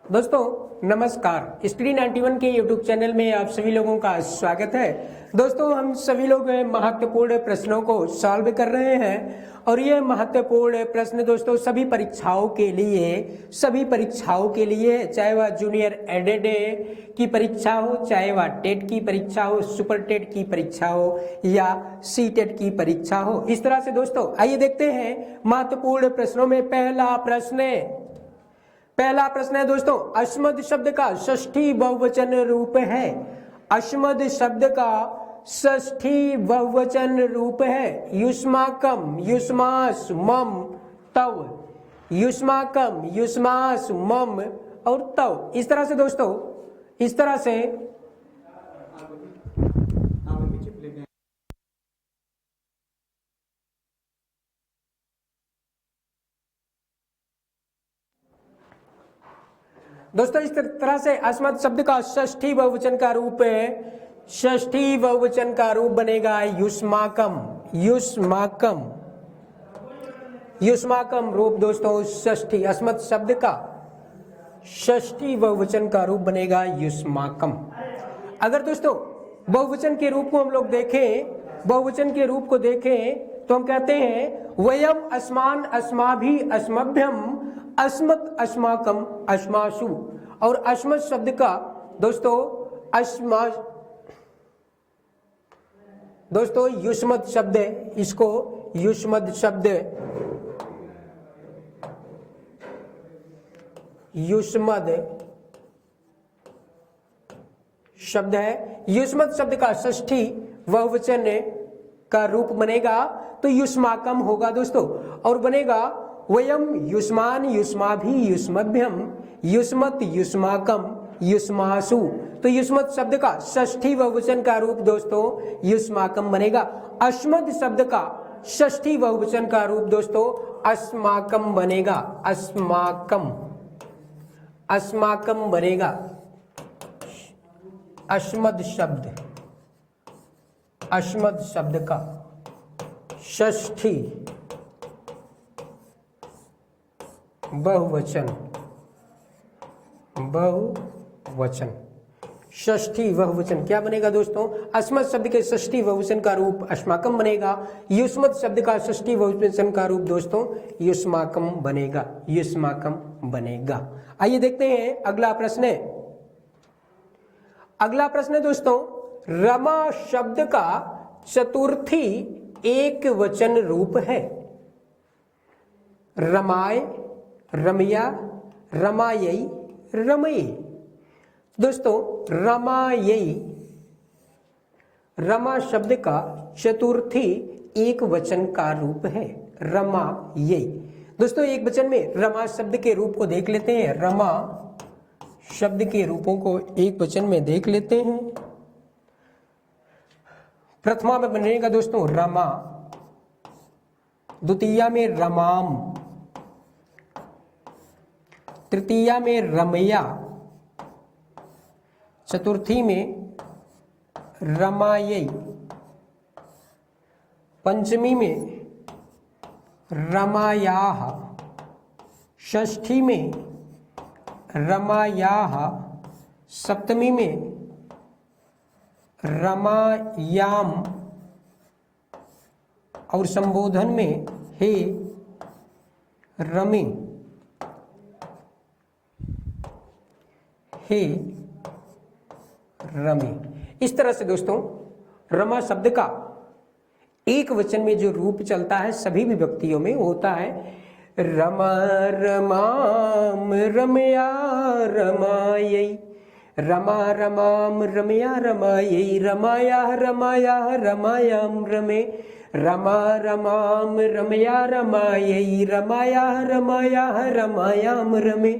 दोस्तों नमस्कार। स्टडी 91 के यूट्यूब चैनल में आप सभी लोगों का स्वागत है। दोस्तों हम सभी लोग महत्वपूर्ण प्रश्नों को सॉल्व कर रहे हैं और ये महत्वपूर्ण प्रश्न दोस्तों सभी परीक्षाओं के लिए चाहे वह जूनियर एडेड की परीक्षा हो, चाहे वह टेट की परीक्षा हो, सुपर टेट की परीक्षा हो या सी टेट की परीक्षा हो। इस तरह से दोस्तों आइए देखते हैं महत्वपूर्ण प्रश्नों में पहला प्रश्न है दोस्तों, अस्मद शब्द का षष्ठी बहुवचन रूप है। अस्मद शब्द का षष्ठी बहुवचन रूप है युष्माकम, युष्मास, मम, तव। युष्माकम, युष्मास, मम और तव। इस तरह से दोस्तों इस तरह से अस्मद शब्द का षष्ठी बहुवचन का रूप बनेगा युष्माकम। युष्माकम रूप दोस्तों षष्ठी, अस्मद शब्द का षष्ठी बहुवचन का रूप बनेगा युष्माकम। अगर दोस्तों बहुवचन के रूप को हम लोग देखें तो हम कहते हैं वयम अस्मान अस्माभि अस्मभ्यम अस्मत् अस्माकम अस्मासु। और अस्मत् शब्द का दोस्तों युष्मद शब्द है, इसको युष्मद शब्द है। युष्मद शब्द का षष्ठी बहुवचन का रूप बनेगा तो युष्माकम होगा दोस्तों, और बनेगा वयम युष्मान युष्माभि युष्मभ्यम युष्मत् युष्माकम युष्मासु। तो युष्मत् शब्द का षष्ठी बहुवचन का रूप दोस्तों युष्माकम बनेगा। अस्मद शब्द का षष्ठी बहुवचन का रूप दोस्तों अस्माकम बनेगा। अस्माकम बनेगा। अस्मद शब्द का षष्ठी बहुवचन षष्ठी बहुवचन क्या बनेगा दोस्तों? अस्मद शब्द के षष्ठी बहुवचन का रूप अस्माकम बनेगा। युष्मद शब्द का षष्ठी बहुवचन का रूप दोस्तों युष्माकम बनेगा। आइए देखते हैं अगला प्रश्न है दोस्तों, रमा शब्द का चतुर्थी एक वचन रूप है। रमाय, रमया, रमायई, रमये। दोस्तों रमा शब्द का चतुर्थी एक वचन का रूप है रमायई। दोस्तों एक वचन में रमा शब्द के रूप को देख लेते हैं। रमा शब्द के रूपों को एक वचन में देख लेते हैं। प्रथमा में बनेगा दोस्तों रमा, द्वितीया में रमाम, तृतीया में रमया, चतुर्थी में रमायई, पंचमी में रमायाह, षष्ठी में रमायाह, सप्तमी में रमायाम और संबोधन में हे रमे, इस तरह से दोस्तों रमा शब्द का एक वचन में जो रूप चलता है सभी विभक्तियों में होता है रमा रमाम रमया रमायई, रमा रमाम रमया रमायई, रमाया रमाया रमायाम रमे, रमा रमाम रमया रमायई, रमाया रमाया रमायाम रमे।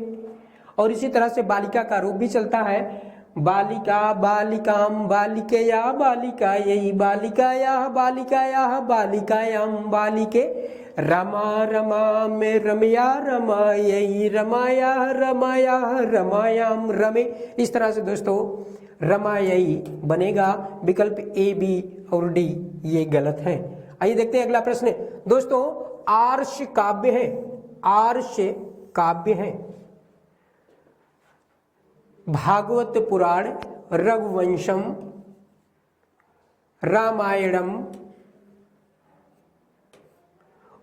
और इसी तरह से बालिका का रूप भी चलता है बालिका बालिकाम बालिकया बालिकायई, बालिकाया बालिकाया बालिकायाम बालिके, रमा रमाम रमया रमायई, रमाया रमाया रमायाम रमे। इस तरह से दोस्तों रमायई बनेगा। विकल्प ए, बी और डी ये गलत है। आइए देखते हैं अगला प्रश्न दोस्तों, आर्ष काव्य है। भागवत पुराण, रघुवंशम, रामायणम,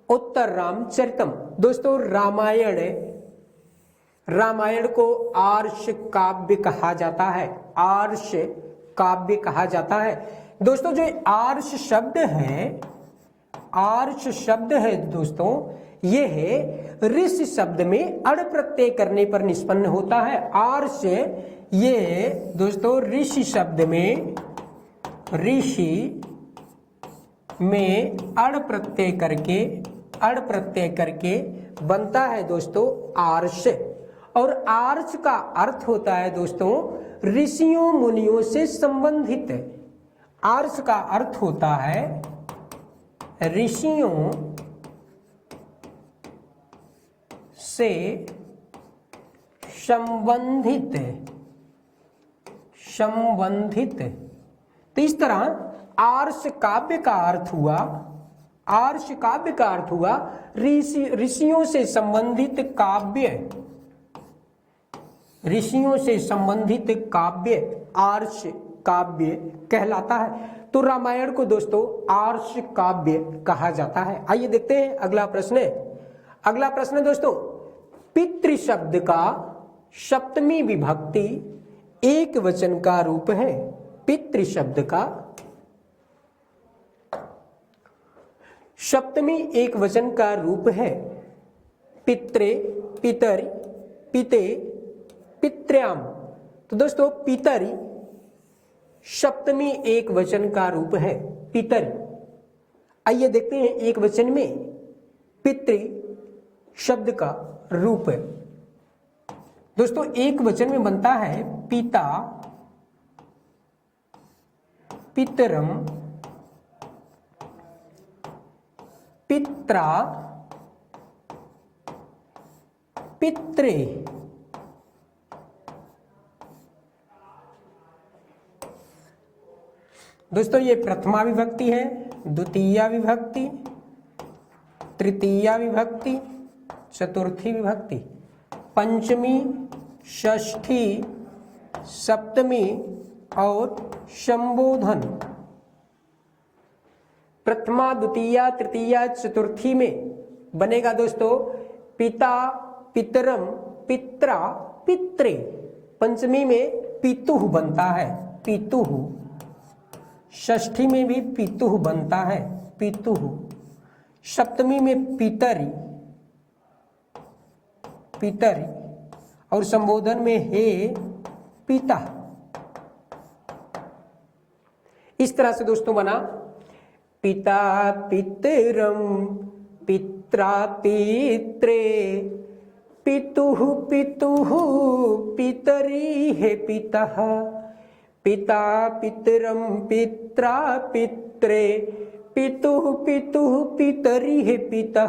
उत्तर रामचरितम। दोस्तों रामायण को आर्ष काव्य कहा जाता है, आर्ष काव्य कहा जाता है। दोस्तों जो आर्ष शब्द है दोस्तों, ये है ऋषि शब्द में अड़ प्रत्यय करने पर निष्पन्न होता है। आर्ष ये दोस्तों ऋषि शब्द में अड़ प्रत्यय करके बनता है दोस्तों आर्ष। और आर्ष का अर्थ होता है दोस्तों ऋषियों मुनियों से संबंधित। आर्ष का अर्थ होता है ऋषियों से संबंधित। तो इस तरह आर्ष काव्य का अर्थ हुआ ऋषियों से संबंधित काव्य आर्ष काव्य कहलाता है। तो रामायण को दोस्तों आर्ष काव्य कहा जाता है। आइए देखते हैं अगला प्रश्न दोस्तों, पितृ शब्द का सप्तमी विभक्ति एक वचन का रूप है। पितृ शब्द का सप्तमी एक वचन का रूप है। पित्रे, पितर, पिते, पित्र्याम। तो दोस्तों पितरी सप्तमी एक वचन का रूप है, पितरी। आइए देखते हैं एक वचन में पितृ शब्द का रूप है। दोस्तों एक वचन में बनता है पिता, पितरम, पित्रा, पित्रे। दोस्तों ये प्रथमा विभक्ति है, द्वितीया विभक्ति, तृतीया विभक्ति, चतुर्थी विभक्ति, पंचमी, षष्ठी, सप्तमी और संबोधन। प्रथमा, द्वितीया, तृतीया, चतुर्थी में बनेगा दोस्तों पिता, पितरम, पित्रा, पित्रे। पंचमी में पितुः बनता है, पितुः। षष्ठी में भी पितुः बनता है, पितुः। सप्तमी में पितरी, पितरी। और संबोधन में हे पिता। इस तरह से दोस्तों बना पिता, पितरम, पित्रा, पित्रे, पितुः, पितुः, पितरी हे पिता। पिता, पितरम, पित्रा, पित्रे, पितुः, पितुः, पितरी हे पिता।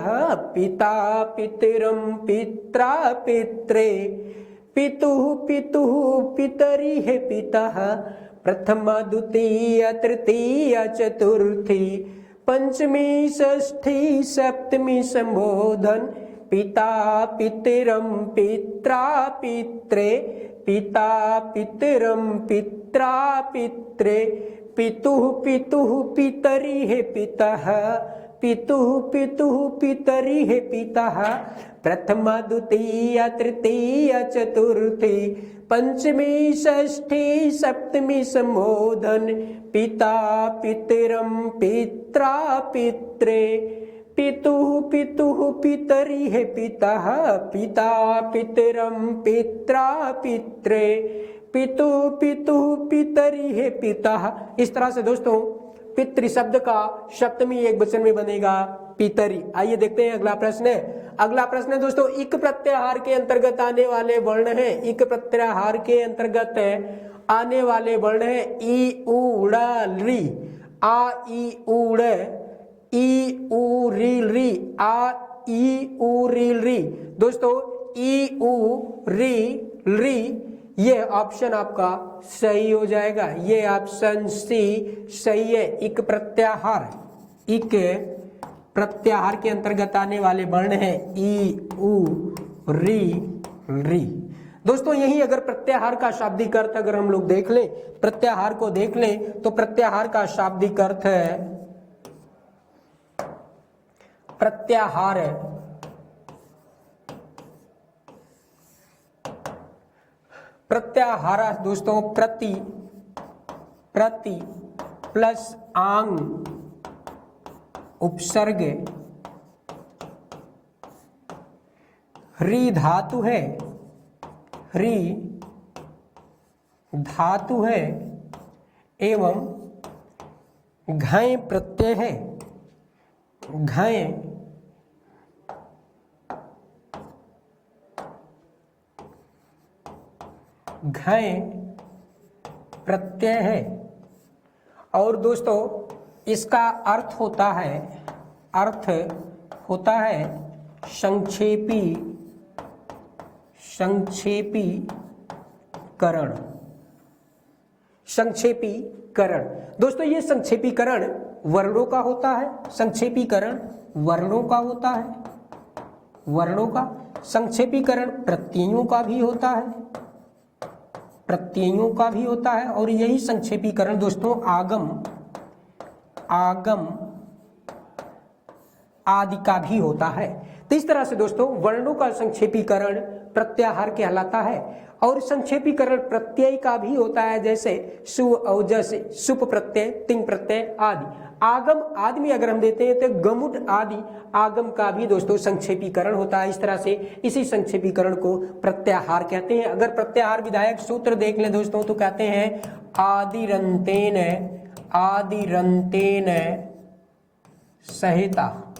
पिता, पितरम, पित्रा, पित्रे, पितुः, पितुः, पितरी हे पिता। प्रथमा, द्वितीया, तृतीया, चतुर्थी, पंचमी, षष्ठी, सप्तमी संबोधन। पिता, पितरम, पित्रा, पित्रे, पिता, पितरम, पित्रा, पित्रे, पितुः, पितुः, पितरी हे पिता। पितुः, पितुः, पितरी हे पिता। प्रथमा, द्वितीया, तृतीया, चतुर्थी, पंचमी, षष्ठी, सप्तमी संबोधन। पिता, पितरम, पित्रा, पित्रे, पितुः, पितुः, पितरी हे पिता। पिता, पितरम, पित्रा, पित्रे, पितुः, पितुः, पितरी हे पिता। इस तरह से दोस्तों पितृ शब्द का सप्तमी एक वचन में बनेगा पितरी। आइए देखते हैं अगला प्रश्न है दोस्तों, इक प्रत्याहार के अंतर्गत आने वाले वर्ण हैं। इक प्रत्याहार के अंतर्गत आने वाले वर्ण हैं ई, उ, ड़, री। आ, ई, उ, ड़, ई, उ, री, आ, ई, उ, री। दोस्तों ई, उ, री, ये ऑप्शन आपका सही हो जाएगा। ये ऑप्शन सी सही है। इक प्रत्याहार के अंतर्गत आने वाले वर्ण हैं ई, उ, री। दोस्तों यही अगर प्रत्याहार का शाब्दिक अर्थ अगर हम लोग देख लें, प्रत्याहार को देख लें, तो प्रत्याहार का शाब्दिक अर्थ है प्रत्याहार प्रत्याहार दोस्तों प्रति प्लस आंग उपसर्ग री धातु है, री धातु है एवं घय प्रत्यय है, घय प्रत्यय है। और दोस्तों इसका अर्थ होता है संक्षेपीकरण। दोस्तों ये संक्षेपीकरण वर्णों का होता है, संक्षेपीकरण वर्णों का होता है, वर्णों का संक्षेपीकरण प्रत्ययों का भी होता है, प्रत्ययों का भी होता है। और यही संक्षेपीकरण दोस्तों आगम आदि का भी होता है। तो इस तरह से दोस्तों वर्णों का संक्षेपीकरण प्रत्याहार कहलाता है। और संक्षेपीकरण प्रत्यय का भी होता है, जैसे सु औजस सुप प्रत्यय तिंग प्रत्यय आदि। आगम आदि में अगर हम देते हैं तो गमुट आदि आगम का भी दोस्तों संक्षेपीकरण होता है। इस तरह से इसी संक्षेपीकरण को प्रत्याहार कहते हैं। अगर प्रत्याहार विधायक सूत्र देख लें दोस्तों तो कहते हैं आदिरंतेन संहिता,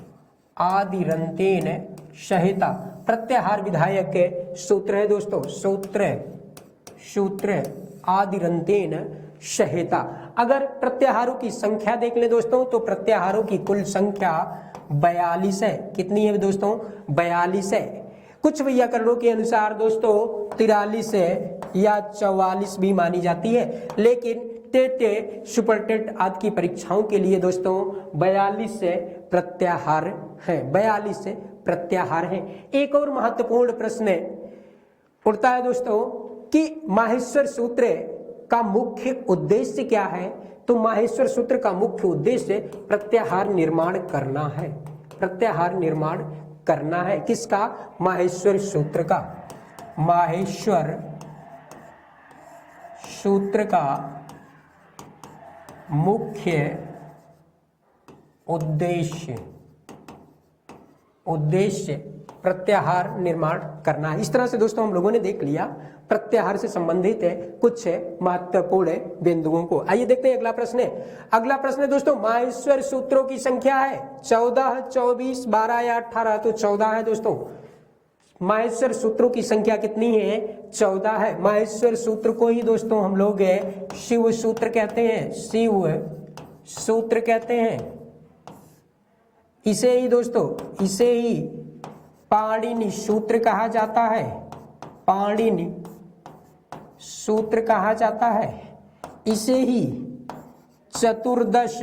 आदिरंतेन संहिता प्रत्याहार विधायक के सूत्र है दोस्तों, सूत्र आदिरंतेन संहिता। अगर प्रत्याहारों की संख्या देख ले दोस्तों तो प्रत्याहारों की कुल संख्या 42 है। कितनी है दोस्तों? 42 है। कुछ व्याकरणों के अनुसार दोस्तों 43 है या 44 भी मानी जाती है, लेकिन टेट सुपर टेट आदि की परीक्षाओं के लिए दोस्तों 42 से प्रत्याहार है, 42 से प्रत्याहार है। एक और महत्वपूर्ण प्रश्न उठता है दोस्तों कि माहेश्वर सूत्र का मुख्य उद्देश्य क्या है? तो माहेश्वर सूत्र का मुख्य उद्देश्य प्रत्याहार निर्माण करना है, प्रत्याहार निर्माण करना है। किसका? माहेश्वर सूत्र का। माहेश्वर सूत्र का मुख्य उद्देश्य प्रत्याहार निर्माण करना है। इस तरह से दोस्तों हम लोगों ने देख लिया प्रत्याहार से संबंधित है कुछ महत्वपूर्ण बिंदुओं को। आइए देखते हैं अगला प्रश्न है। अगला प्रश्न है दोस्तों माहेश्वर सूत्रों की संख्या है 14, 24, 12 या 18। तो 14 है दोस्तों। माहेश्वर सूत्रों की संख्या कितनी है? 14 है। माहेश्वर सूत्र को ही दोस्तों हम लोग शिव सूत्र कहते हैं, शिव सूत्र कहते हैं। इसे ही दोस्तों, इसे ही पाणिनि सूत्र कहा जाता है, पाणिनि सूत्र कहा जाता है। इसे ही चतुर्दश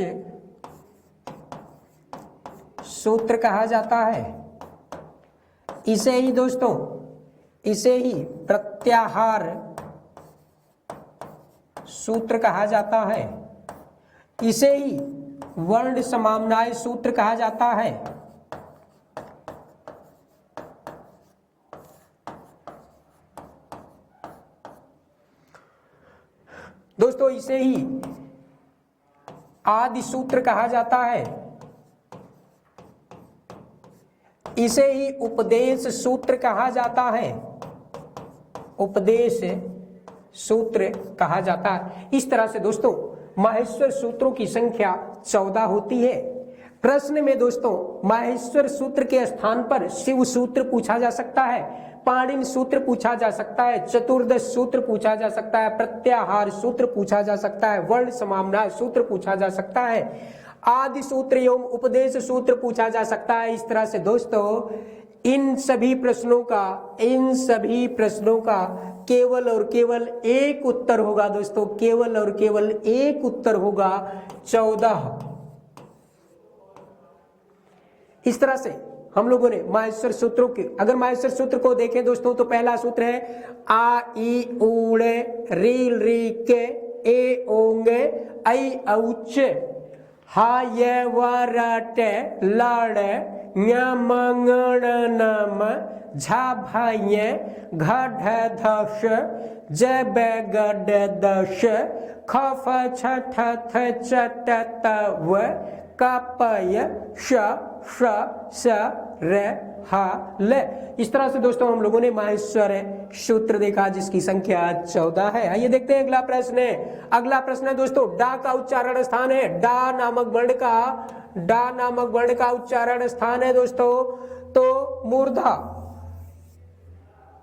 सूत्र कहा जाता है। इसे ही दोस्तों, इसे ही प्रत्याहार सूत्र कहा जाता है। इसे ही वर्ण समाम्नाय सूत्र कहा जाता है। दोस्तों इसे ही आदि सूत्र कहा जाता है। इसे ही उपदेश सूत्र कहा जाता है, उपदेश सूत्र कहा जाता है। इस तरह से दोस्तों माहेश्वर सूत्रों की संख्या 14 होती है। प्रश्न में दोस्तों माहेश्वर सूत्र के स्थान पर शिव सूत्र पूछा जा सकता है, पाणिनि सूत्र पूछा जा सकता है, चतुर्दश सूत्र पूछा जा सकता है, प्रत्याहार सूत्र पूछा जा सकता है, वर्ण समाम्नाय सूत्र पूछा जा सकता है, आदि सूत्र एवं उपदेश सूत्र पूछा जा सकता है। इस तरह से दोस्तों इन सभी प्रश्नों का केवल और केवल एक उत्तर होगा दोस्तों, केवल और केवल एक उत्तर होगा 14। इस तरह से हम लोगों ने माहेश्वर सूत्रों के, अगर माहेश्वर सूत्र को देखें दोस्तों तो पहला सूत्र है आ ई ऊड़े रील री के ए ओंगे ऐ औच हा ये वरटे लाड़े न्या मंगण नम झा भाइये घढ़ धश जब गड दश खफ छठ थ चट तव कपय श श र हा ल। इस तरह से दोस्तों हम लोगों ने माहेश्वर सूत्र देखा जिसकी संख्या 14 है। आइए देखते हैं अगला प्रश्न है। अगला प्रश्न है दोस्तों डा का उच्चारण स्थान है, डा नामक वर्ण का उच्चारण स्थान है दोस्तों तो मूर्धा।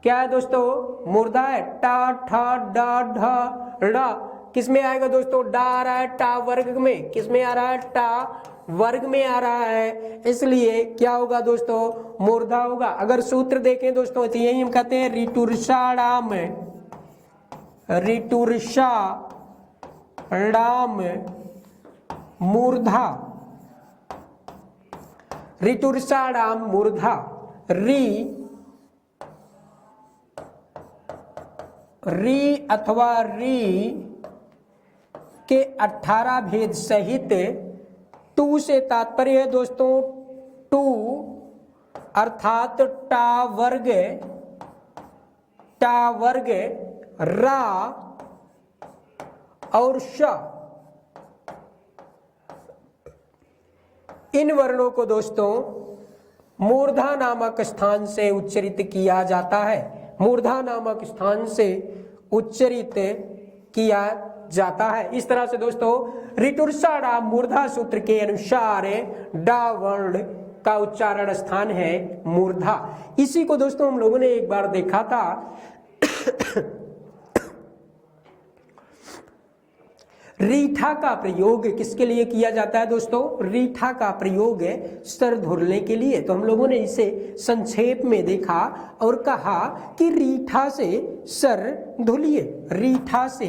क्या है दोस्तों? मूर्धा है। टा ठा डा ढा ड़ा किस में आएगा दोस्तों? डा आ रहा है टा वर्ग में, किस में आ रहा है? टा वर्ग में आ रहा है, इसलिए क्या होगा दोस्तों? मूर्धा होगा। अगर सूत्र देखें दोस्तों तो यही हम कहते हैं ऋतुर्षाणाम, ऋतुर्षाणाम मूर्धा, ऋतुर्षाणाम मूर्धा। री अथवा री के 18 भेद सहित टू से तात्पर्य है दोस्तों टू अर्थात टा वर्ग रा और श, इन वर्णों को दोस्तों मूर्धा नामक स्थान से उच्चरित किया जाता है, मूर्धा नामक स्थान से उच्चरित किया जाता है। इस तरह से दोस्तों ऋतुर्षाणा मूर्धा सूत्र के अनुसार डा वर्ण का उच्चारण स्थान है मूर्धा। इसी को दोस्तों हम लोगों ने एक बार देखा था रीठा का प्रयोग किसके लिए किया जाता है दोस्तों? रीठा का प्रयोग सर धुलने के लिए। तो हम लोगों ने इसे संक्षेप में देखा और कहा कि रीठा से सर धुलिए, रीठा से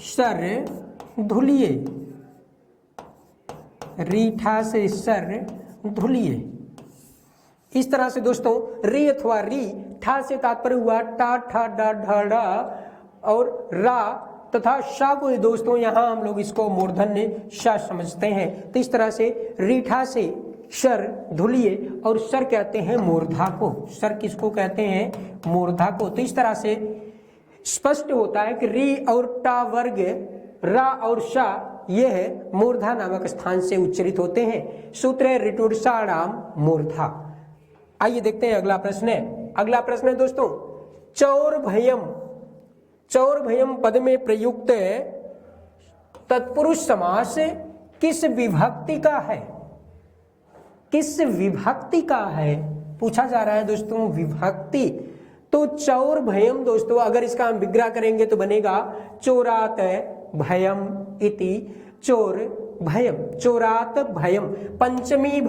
सर धुलिए, रीठा से सर धुलिए। इस तरह से दोस्तों री अथवा री ठा से तात्पर्य हुआ टा ठा डा ढा डा और रा तथा शा को दोस्तों यहाँ हम लोग इसको मूर्धन्य शा समझते हैं। तो इस तरह से रीठा से सर धुलिए और सर कहते हैं मूर्धा को, सर किसको कहते हैं? मूर्धा को। तो इस तरह से स्पष्ट होता है कि री और टा वर्ग रा और शा यह मूर्धा नामक स्थान से उच्चरित होते हैं। सूत्र है ऋतुर्षाणाम मूर्धा। आइए देखते हैं अगला प्रश्न है। अगला प्रश्न है दोस्तों चौर भयम पद में प्रयुक्त तत्पुरुष समास किस विभक्ति का है? किस विभक्ति का है पूछा जा रहा है दोस्तों, विभक्ति। तो चौर भयम दोस्तों अगर इसका हम विग्रह करेंगे तो बनेगा चोरात भयम इति चोर भयम, चोरात भयम। पंचमी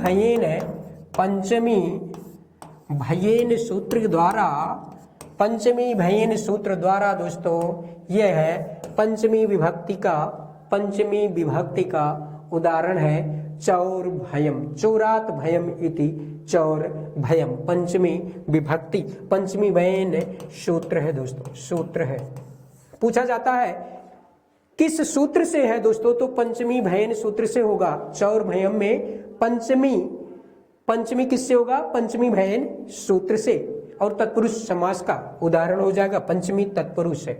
भयेन सूत्र द्वारा दोस्तों यह है पंचमी विभक्ति का उदाहरण है चौर भयम, चोरात भयम इति चौर भयम। पंचमी विभक्ति, पंचमी भयेन सूत्र है दोस्तों, सूत्र है। पूछा जाता है किस सूत्र से है दोस्तों? तो पंचमी भयेन सूत्र से होगा। चौर भयम में पंचमी किससे होगा? पंचमी भयेन सूत्र से। और तत्पुरुष समास का उदाहरण हो जाएगा पंचमी तत्पुरुष है।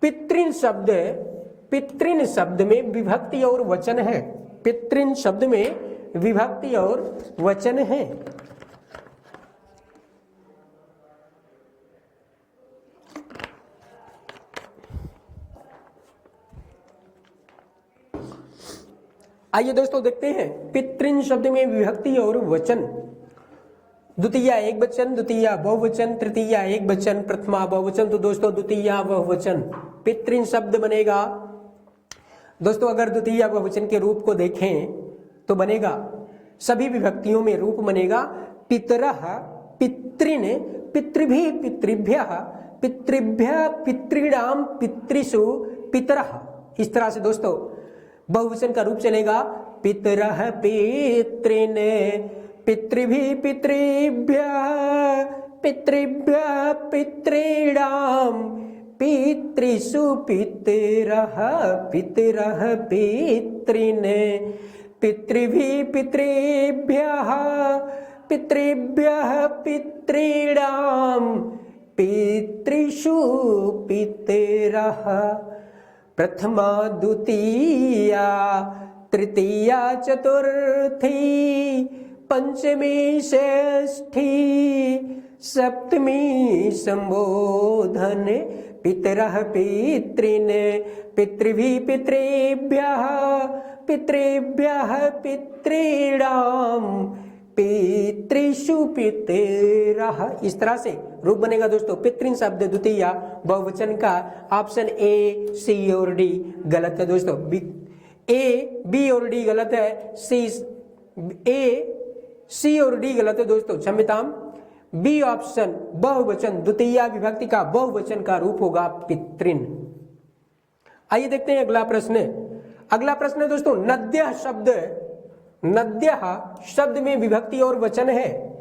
पितृन शब्द में विभक्ति और वचन है, पितृन शब्द में विभक्ति और वचन है। आइए दोस्तों देखते हैं पितृन शब्द में विभक्ति और वचन। द्वितीया एक वचन, द्वितीया बहुवचन, तृतीया एक वचन, प्रथमा बहुवचन। तो दोस्तों द्वितीया बहुवचन पितृन शब्द बनेगा दोस्तों। अगर द्वितीया बहुवचन के रूप को देखें तो बनेगा सभी विभक्तियों में रूप बनेगा पितरः पितृन पितृभिः पितृभ्यः पितृभ्यः पितॄणाम पितृषु पितरः। इस तरह से दोस्तों बहुवचन का रूप चलेगा पितरः पितॄन् पितृभिः पितृभ्यः पितृभ्यः पितॄणां पितृषु पितरः पितरः पितॄन् पितृभिः पितृभ्यः पितृभ्यः पितॄणां पितृषु पितरः प्रथमा द्वितीया तृतीया चतुर्थी पंचमी षष्ठी सप्तमी संबोधन पितरः पितॄन् पितृभिः पितृभ्यः पितृभ्यः पितॄणां पितृषु पितरः। इस तरह से रूप बनेगा दोस्तों। पितृन शब्द द्वितीया बहुवचन का ऑप्शन ए, सी और डी गलत है दोस्तों। ए, बी और डी गलत है। सी और डी गलत है दोस्तों, क्षम्यताम। बी ऑप्शन बहुवचन द्वितीया विभक्ति का बहुवचन का रूप होगा पितृन। आइए देखते हैं अगला प्रश्न। अगला प्रश्न है दोस्तों, नद्यः शब्द, नद्यः शब्द में विभक्ति और वचन है।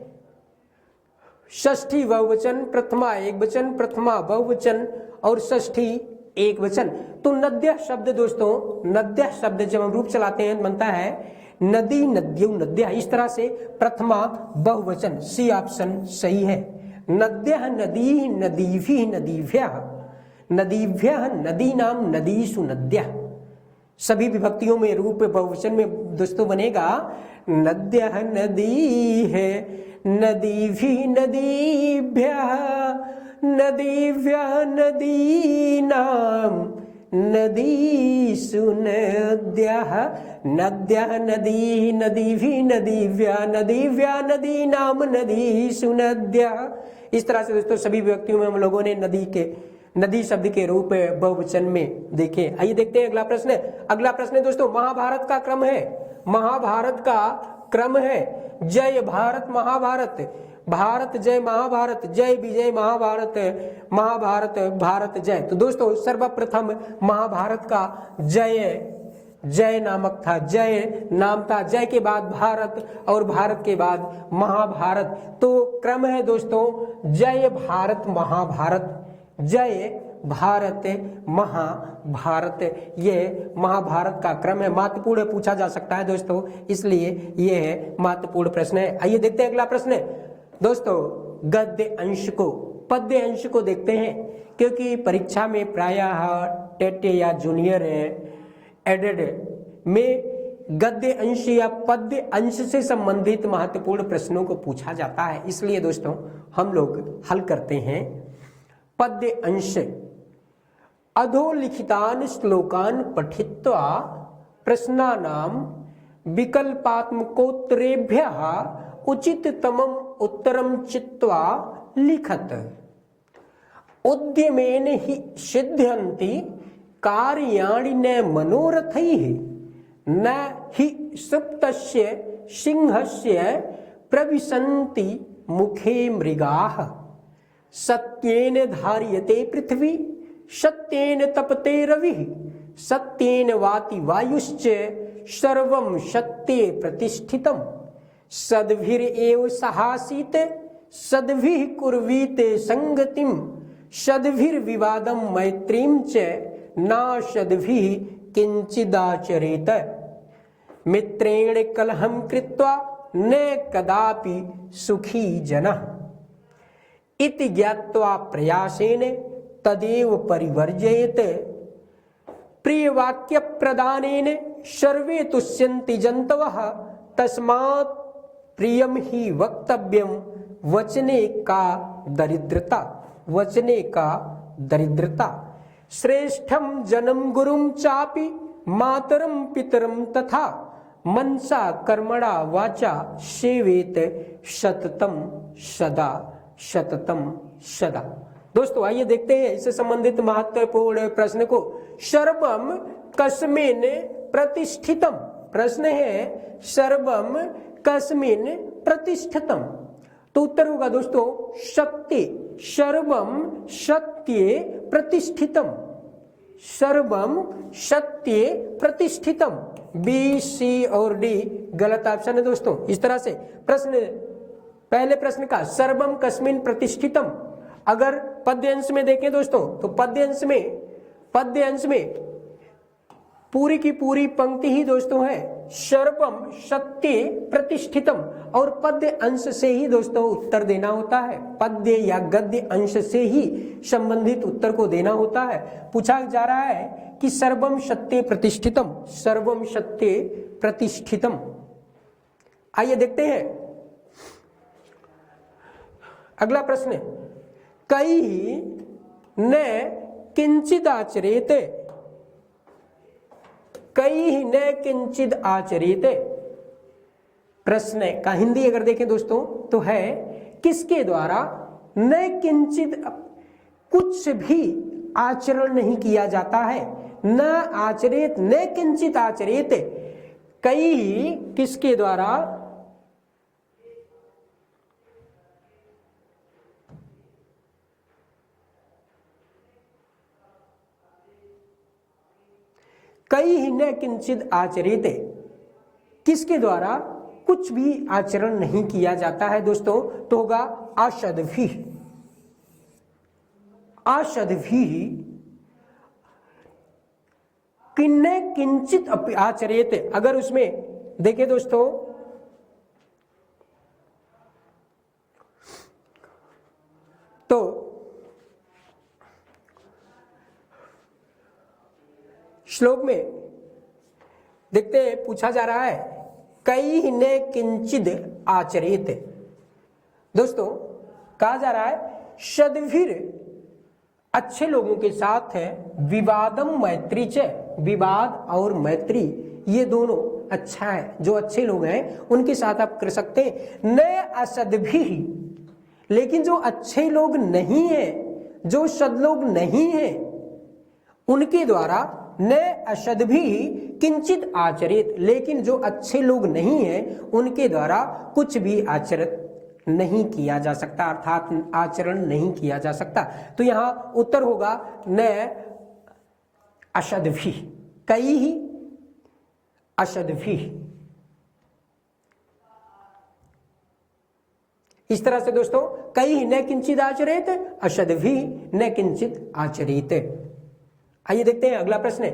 षष्ठी बहुवचन, प्रथमा एक वचन, प्रथमा बहुवचन और षष्ठी एक वचन। तो नद्यः शब्द दोस्तों, नद्यः शब्द जब हम रूप चलाते हैं बनता है नदी, नद्यो, नद्यः। इस तरह से प्रथमा बहुवचन, सी ऑप्शन सही है। नद्यः नदी, नदीभिः नदीभ्यः, नदीभ्यः नदीनां नदीषु नद्यः। सभी विभक्तियों में रूप बहुवचन में दोस्तों बनेगा नद्यः नदी है, नदीभिः नदीभ्यः, नदीभ्यः नदीनां नदीषु नद्यः, नद्यः नदी, नदीभिः नदीभ्यः, नदीभ्यः नदीनां नदीषु नद्यः। इस तरह से दोस्तों सभी विभक्तियों में हम लोगों ने नदी शब्द के रूप बहुवचन में देखे। आइए देखते हैं अगला प्रश्न। अगला प्रश्न दोस्तों, महाभारत का क्रम है। महाभारत का क्रम है जय भारत महाभारत, भारत जय महाभारत, जय विजय महाभारत, महाभारत भारत जय। तो दोस्तों सर्वप्रथम महाभारत का जय नामक था, जय नाम था, जय के बाद भारत और भारत के बाद महाभारत। तो क्रम है दोस्तों जय भारत महाभारत, जय भारत महाभारत, ये महाभारत का क्रम है। महत्वपूर्ण पूछा जा सकता है दोस्तों, इसलिए ये है महत्वपूर्ण प्रश्न है। आइए देखते हैं अगला प्रश्न दोस्तों, गद्य अंश को पद्य अंश को देखते हैं, क्योंकि परीक्षा में प्रायः टेट या जूनियर एडेड में गद्य अंश या पद्य अंश से संबंधित महत्वपूर्ण प्रश्नों को पूछा जाता है, इसलिए दोस्तों हम लोग हल करते हैं। पद्य अंश, अधोलिखितान श्लोकान पठित्वा प्रश्नानां विकल्पात्मकोत्तरेभ्यः उचिततमं उत्तरं चित्वा लिखत। उद्यमेन हि सिद्ध्यन्ति कार्याणि न मनोरथैः, न हि सुप्तस्य सिंहस्य प्रविशन्ति मुखे मृगाः। सत्येन धार्यते पृथ्वी, सत्येन तपते रविः, सत्येन वाति वायुश्च, सर्वं सत्ये प्रतिष्ठितम्। सद्भिरेव सहासीत, सद्भिः कुर्वीते संगतिं, सद्भिर्विवादं मैत्रीं च, नासद्भिः किंचिदाचरेत। मित्रेण कलहं कृत्वा न कदापि सुखी जनः, इति ज्ञात्वा प्रयासेन तदेव परिवर्जयेत। प्रियवाक्य प्रदानेन सर्वे तुष्यन्ति जन्तवः, तस्मात् प्रियम ही वक्तव्यम। वचने का दरिद्रता, वचने का दरिद्रता। श्रेष्ठम जन्म गुरुम चापि मातरम पितरम तथा, मनसा कर्मणा वाचा सेवेत सततम सदा, सततम सदा। दोस्तों आइए देखते हैं इससे संबंधित महत्वपूर्ण प्रश्न को। सर्वम कस्मिन प्रतिष्ठितम, प्रश्न है सर्वम कस्मिन प्रतिष्ठितम, तो उत्तर होगा दोस्तों सत्य। सर्वम सत्ये प्रतिष्ठितम, सर्वम सत्ये प्रतिष्ठितम। बी, सी और डी गलत ऑप्शन है दोस्तों। इस तरह से प्रश्न, पहले प्रश्न का सर्वम कस्मिन प्रतिष्ठितम, अगर पद्य अंश में देखें दोस्तों तो पद्य अंश में पूरी की पूरी पंक्ति ही दोस्तों है सर्वम सत्य प्रतिष्ठितम, और पद्य अंश से ही दोस्तों उत्तर देना होता है, पद्य या गद्य अंश से ही संबंधित उत्तर को देना होता है। पूछा जा रहा है कि सर्वम सत्य प्रतिष्ठितम, सर्वम सत्य प्रतिष्ठितम। आइए देखते हैं अगला प्रश्न, कई न किंचिद आचरेते, कई न किंचिद आचरेते, प्रश्न का हिंदी अगर देखें दोस्तों तो है किसके द्वारा न किंचित कुछ भी आचरण नहीं किया जाता है, न आचरित न किंचित आचरित, कई किसके द्वारा कई न किंचित आचरित, किसके द्वारा कुछ भी आचरण नहीं किया जाता है दोस्तों, तो होगा आषद्भिः, आषद्भिः किन्ने किंचित आचरेत। अगर उसमें देखें दोस्तों तो श्लोक में देखते हैं पूछा जा रहा है कई ने किंचिद आचरित। दोस्तों कहा जा रहा है सद्भिर, अच्छे लोगों के साथ है विवादम मैत्री च, विवाद और मैत्री ये दोनों अच्छा है, जो अच्छे लोग हैं उनके साथ आप कर सकते हैं। न असद्भिः, लेकिन जो अच्छे लोग नहीं है, जो सद्लोग नहीं है, उनके द्वारा न असद्भिः किंचित आचरित, लेकिन जो अच्छे लोग नहीं हैं उनके द्वारा कुछ भी आचरित नहीं किया जा सकता, अर्थात आचरण नहीं किया जा सकता। तो यहां उत्तर होगा न असद्भिः, कई ही असद्भिः। इस तरह से दोस्तों कई न किंचित आचरेत, असद्भिः न किंचित आचरेत। आइए देखते हैं अगला प्रश्न है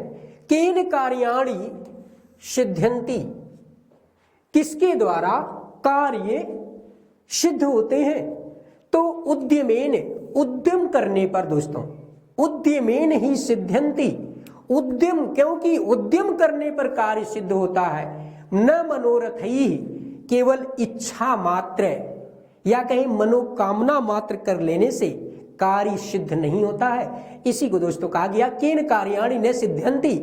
केन कार्याणि सिद्ध्यन्ति, किसके द्वारा कार्य सिद्ध होते हैं। तो उद्यमेन, उद्यम करने पर दोस्तों, उद्यमेन ही सिद्ध्यन्ति, उद्यम, क्योंकि उद्यम करने पर कार्य सिद्ध होता है। न मनोरथैः, केवल इच्छा मात्र या कहीं मनोकामना मात्र कर लेने से कार्य सिद्ध नहीं होता है। इसी को दोस्तों कहा गया केन कार्याणि न सिद्ध्यन्ति,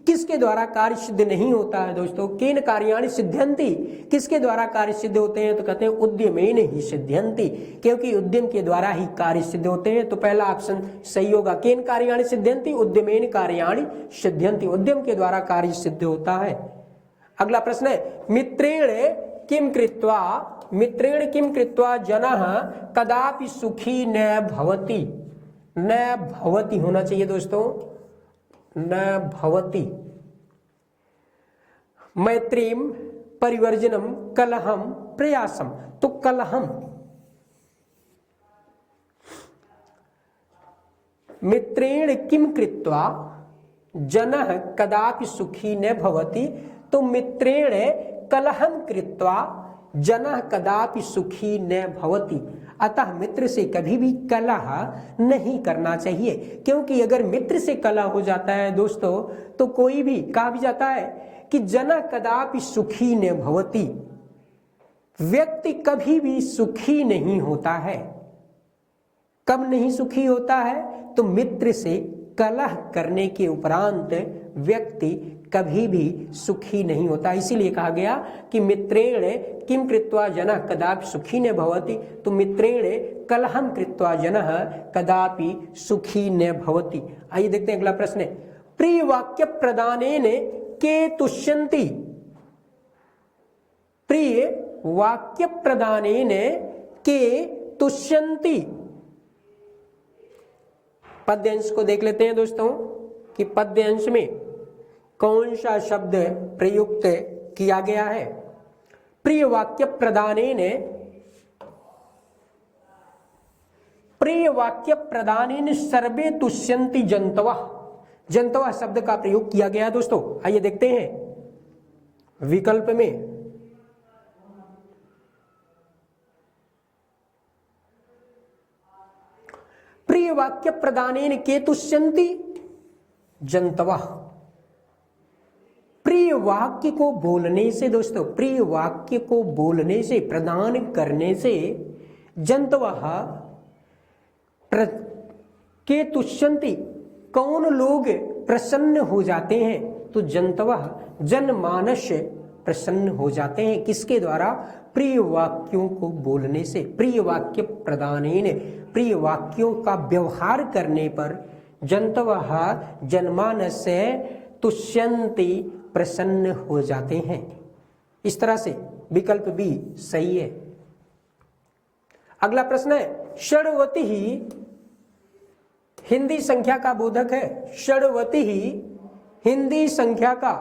किसके द्वारा कार्य सिद्ध नहीं होता है दोस्तों। केन कार्याणि सिद्ध्यन्ति, किसके द्वारा कार्य सिद्ध होते हैं, तो कहते हैं उद्यमेन ही सिद्ध्यन्ति, क्योंकि उद्यम के द्वारा ही कार्य सिद्ध होते हैं। तो पहला ऑप्शन सही होगा, केन कार्याणि सिद्ध्यन्ति, उद्यमेन कार्याणि सिद्ध्यन्ति, उद्यम के द्वारा कार्य सिद्ध होता है। अगला प्रश्न है मित्रेण किम कृत्वा, मित्रेण किम कृत्वा जनः कदापि सुखी न भवति, न भवति होना चाहिए दोस्तों, न भवति। मैत्रीम परिवर्जनम कलहम प्रयासम, तो कलहम, मित्रेण किम कृत्वा जनः कदापि सुखी न भवति, तो मित्रेण कलहम कृत्वा जनः कदापि सुखी न भवति। अतः मित्र से कभी भी कलह नहीं करना चाहिए, क्योंकि अगर मित्र से कलह हो जाता है दोस्तों तो कोई भी, कहा भी जाता है कि जनः कदापि सुखी न भवति, व्यक्ति कभी भी सुखी नहीं होता है। कब नहीं सुखी होता है, तो मित्र से कलह करने के उपरांत व्यक्ति कभी भी सुखी नहीं होता। इसीलिए कहा गया कि मित्रेण किम कृत्वा जनः कदापि सुखी न भवति, तो मित्रेण कलहम कृत्वा जनः कदापि सुखी न भवति। आइए देखते हैं अगला प्रश्न है प्रिय वाक्य प्रदानेन के तुष्यन्ति, प्रिय वाक्य प्रदानेन के तुष्यन्ति। पद्यांश को देख लेते हैं दोस्तों कि पद्यांश में कौन सा शब्द प्रयुक्त किया गया है? प्रिय वाक्य प्रदानेन, प्रिय वाक्य प्रदानेन सर्वे तुष्यन्ति जन्तवः, जन्तवः शब्द का प्रयोग किया गया है दोस्तों। आइए देखते हैं विकल्प में। प्रिय वाक्य प्रदानेन के तुष्यन्ति जन्तवः, प्रिय वाक्य को बोलने से दोस्तों, प्रिय वाक्य को बोलने से, प्रदान करने से जन्तवः के तुष्यन्ति, कौन लोग प्रसन्न हो जाते हैं? तो जन्तवः जनमानस प्रसन्न हो जाते हैं। किसके द्वारा? प्रिय वाक्यों को बोलने से। प्रिय वाक्य प्रदानेन, प्रिय वाक्यों का व्यवहार करने पर जन्तवः जनमानस तुष्यन्ति प्रसन्न हो जाते हैं। इस तरह से विकल्प बी सही है। अगला प्रश्न है, षड्वती ही हिंदी संख्या का बोधक है। षड्वती ही हिंदी संख्या का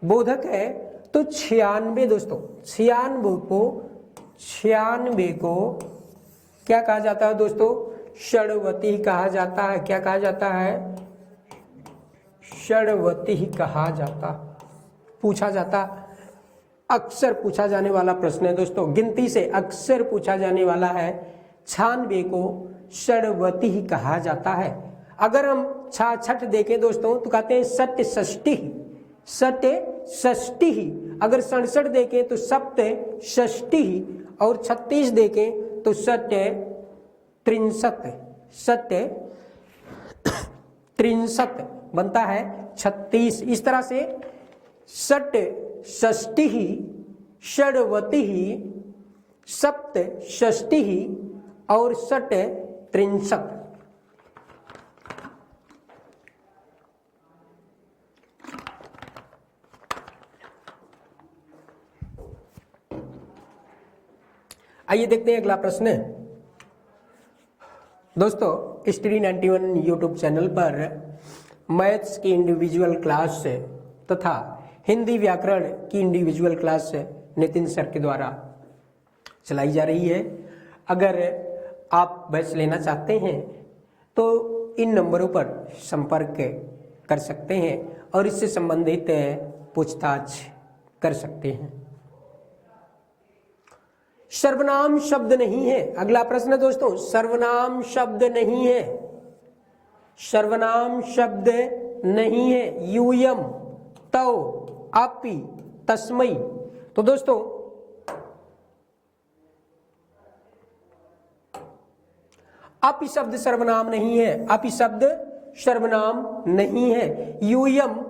बोधक है। तो 96 दोस्तों, 96 को क्या कहा जाता है दोस्तों? षड्वती कहा जाता है। क्या कहा जाता है? षड्वती कहा जाता, पूछा जाता, अक्सर पूछा जाने वाला प्रश्न है दोस्तों, गिनती से अक्सर पूछा जाने वाला है। 96 को षड्वती कहा जाता है। अगर हम छठ देखें दोस्तों तो कहते हैं सट षष्टि, सट षष्टि। अगर 67 देखें तो सप्त षष्टि, और 36 देखें तो सट त्रिंशत, सट त्रिंशत बनता है 36। इस तरह से षट षष्टि, षड्वती, सप्त षष्टि और षट त्रिंशत। आइए देखते हैं अगला प्रश्न। दोस्तों स्टडी 91 यूट्यूब चैनल पर मैथ्स की इंडिविजुअल क्लास तथा हिंदी व्याकरण की इंडिविजुअल क्लास नितिन सर के द्वारा चलाई जा रही है। अगर आप बैच लेना चाहते हैं तो इन नंबरों पर संपर्क कर सकते हैं और इससे संबंधित पूछताछ कर सकते हैं। सर्वनाम शब्द नहीं है। अगला प्रश्न दोस्तों, सर्वनाम शब्द नहीं है। सर्वनाम शब्द नहीं है। यूयम, तौ, अपि, तस्मै। तो दोस्तों अपि शब्द सर्वनाम नहीं है। अपि शब्द सर्वनाम नहीं है। यूयम,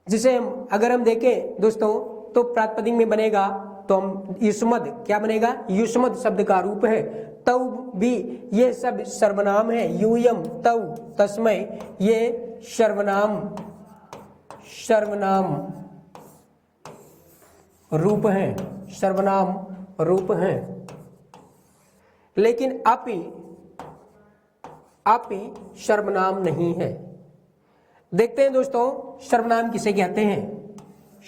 जिसे अगर हम देखें दोस्तों तो प्रातिपदिक में बनेगा तो हम युष्मद, क्या बनेगा? युष्मद शब्द का रूप है। तौ भी, ये सब सर्वनाम है। यूयम, तौ, तस्मै, ये सर्वनाम, सर्वनाम रूप हैं, सर्वनाम रूप हैं। लेकिन अपि, अपि सर्वनाम नहीं है। देखते हैं दोस्तों सर्वनाम किसे कहते हैं।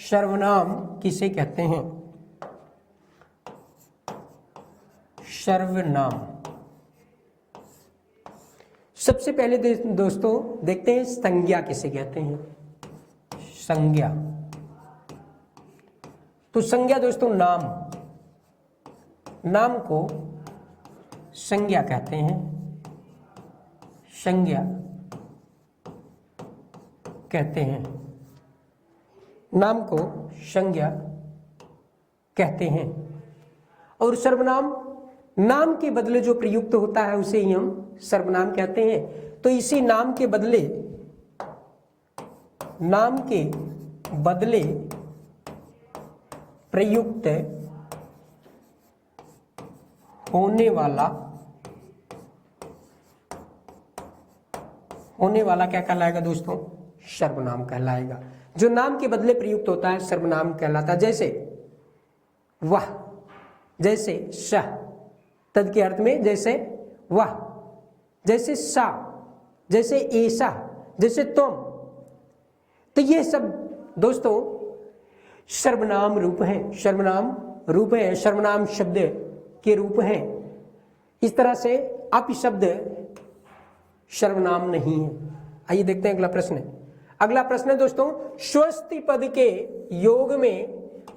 सर्वनाम किसे कहते हैं? सर्वनाम सबसे पहले दोस्तों देखते हैं संज्ञा किसे कहते हैं। संज्ञा, तो संज्ञा दोस्तों नाम, नाम को संज्ञा कहते हैं। संज्ञा कहते हैं, नाम को संज्ञा कहते हैं। और सर्वनाम नाम के बदले जो प्रयुक्त होता है उसे ही हम सर्वनाम कहते हैं। तो इसी नाम के बदले, नाम के बदले प्रयुक्त होने वाला क्या कहलाएगा दोस्तों? सर्वनाम कहलाएगा। जो नाम के बदले प्रयुक्त होता है सर्वनाम कहलाता है। जैसे वह, जैसे सह, तद के अर्थ में जैसे वह, जैसे सा, जैसे ऐसा, जैसे तुम, तो ये सब दोस्तों सर्वनाम रूप हैं, सर्वनाम रूप है, सर्वनाम शब्द के रूप हैं। इस तरह से अपि शब्द सर्वनाम नहीं है। आइए देखते हैं अगला प्रश्न। अगला प्रश्न है दोस्तों, स्वस्ति पद के योग में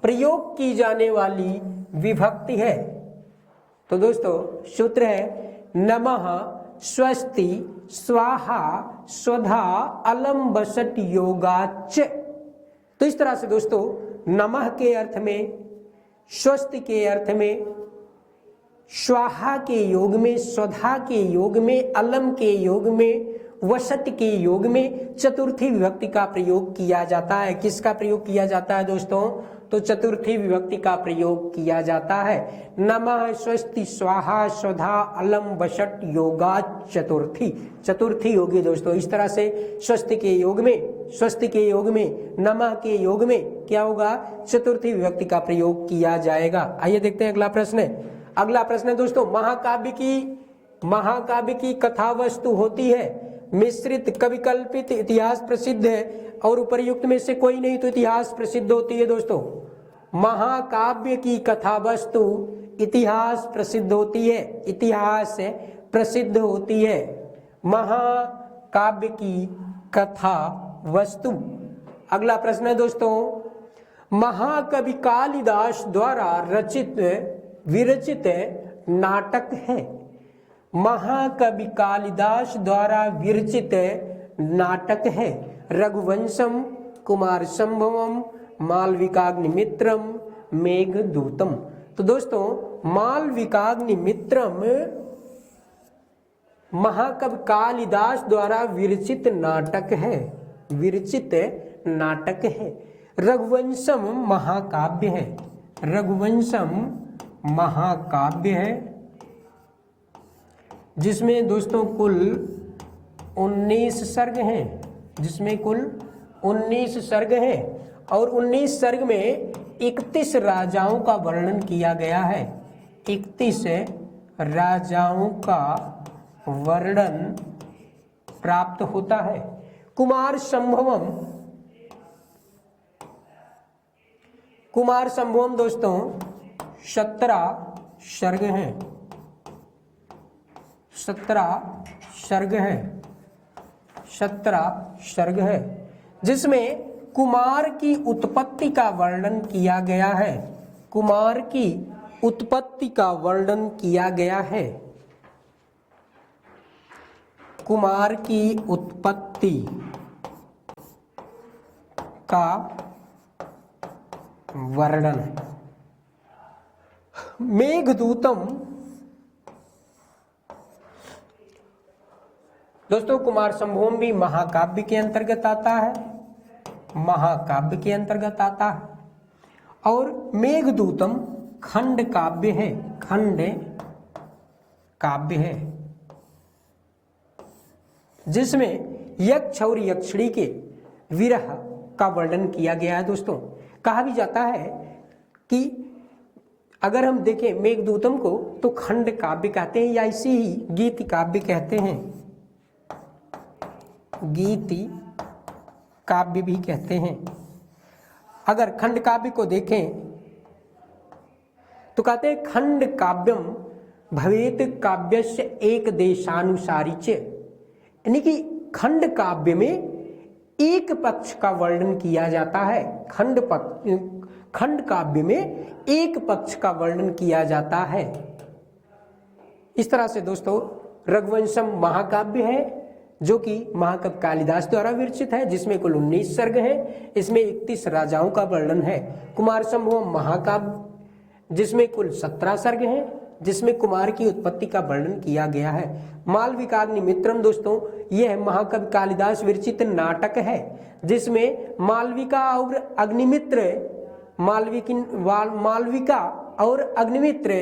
प्रयोग की जाने वाली विभक्ति है। तो दोस्तों सूत्र है नमः स्वस्ति स्वाहा स्वधा अलम बसट योगाच। तो इस तरह से दोस्तों नमः के अर्थ में, स्वस्ति के अर्थ में, स्वाहा के योग में, स्वधा के योग में, अलम के योग में, वसट के योग में चतुर्थी विभक्ति का प्रयोग किया जाता है। किसका प्रयोग किया जाता है दोस्तों? तो चतुर्थी विभक्ति का प्रयोग किया जाता है। नमः स्वस्ति स्वाहा स्वधा अलम वसट योगा चतुर्थी, चतुर्थी होगी दोस्तों। इस तरह से स्वस्ति के योग में, स्वस्ति के योग में, नमः के योग में क्या होगा? चतुर्थी विभक्ति का प्रयोग किया जाएगा। आइए देखते हैं अगला प्रश्न। अगला प्रश्न है दोस्तों, महाकाव्य की कथा वस्तु होती है मिश्रित, कवि कल्पित, इतिहास प्रसिद्ध है, और उपर्युक्त में से कोई नहीं तो इतिहास प्रसिद्ध होती है दोस्तों। महाकाव्य की कथा वस्तु इतिहास प्रसिद्ध होती है, इतिहास प्रसिद्ध होती है। महाकाव्य की कथा वस्तु। अगला प्रश्न है दोस्तों, महाकवि कालिदास द्वारा रचित विरचित नाटक है। महाकवि कालिदास द्वारा विरचित नाटक है। रघुवंशम, कुमार संभवम, मालविकाग्निमित्रम, मेघदूतम। तो दोस्तों मालविकाग्निमित्रम महाकवि कालिदास द्वारा विरचित नाटक है, विरचित नाटक है। रघुवंशम महाकाव्य है, रघुवंशम महाकाव्य है, जिसमें दोस्तों कुल 19 सर्ग हैं, जिसमें कुल 19 सर्ग हैं, और 19 सर्ग में 31 राजाओं का वर्णन किया गया है। 31 राजाओं का वर्णन प्राप्त होता है। कुमार संभवम, कुमार संभवम दोस्तों 17 सर्ग हैं, 17 सर्ग है, 17 सर्ग है, जिसमें कुमार की उत्पत्ति का वर्णन किया गया है। कुमार की उत्पत्ति का वर्णन किया गया है। कुमार की उत्पत्ति का वर्णन। मेघदूतम दोस्तों कुमार संभवम भी महाकाव्य के अंतर्गत आता है, महाकाव्य के अंतर्गत आता है। और मेघदूतम खंड काव्य है, खंड काव्य है, जिसमें यक्ष और यक्षिणी के विरह का वर्णन किया गया है। दोस्तों कहा भी जाता है कि अगर हम देखें मेघदूतम को तो खंड काव्य कहते हैं, या इसी ही गीति काव्य कहते हैं, गीति काव्य भी कहते हैं। अगर खंड काव्य को देखें तो कहते हैं खंड काव्यम भवेत काव्यस्य एक देशानुसारी, यानी कि खंड काव्य में एक पक्ष का वर्णन किया जाता है। खंड काव्य में एक पक्ष का वर्णन किया जाता है। इस तरह से दोस्तों रघुवंशम महाकाव्य है, जो कि महाकवि कालिदास द्वारा विरचित है, जिसमें कुल 19 सर्ग हैं, इसमें 31 राजाओं का वर्णन है। कुमार संभवम महाकाव्य, जिसमें कुल 17 सर्ग हैं, जिसमें कुमार की उत्पत्ति का वर्णन किया गया है। मालविकाग्निमित्रम दोस्तों यह महाकवि कालिदास विरचित नाटक है, जिसमें मालविका और अग्निमित्र, मालविका और अग्निमित्र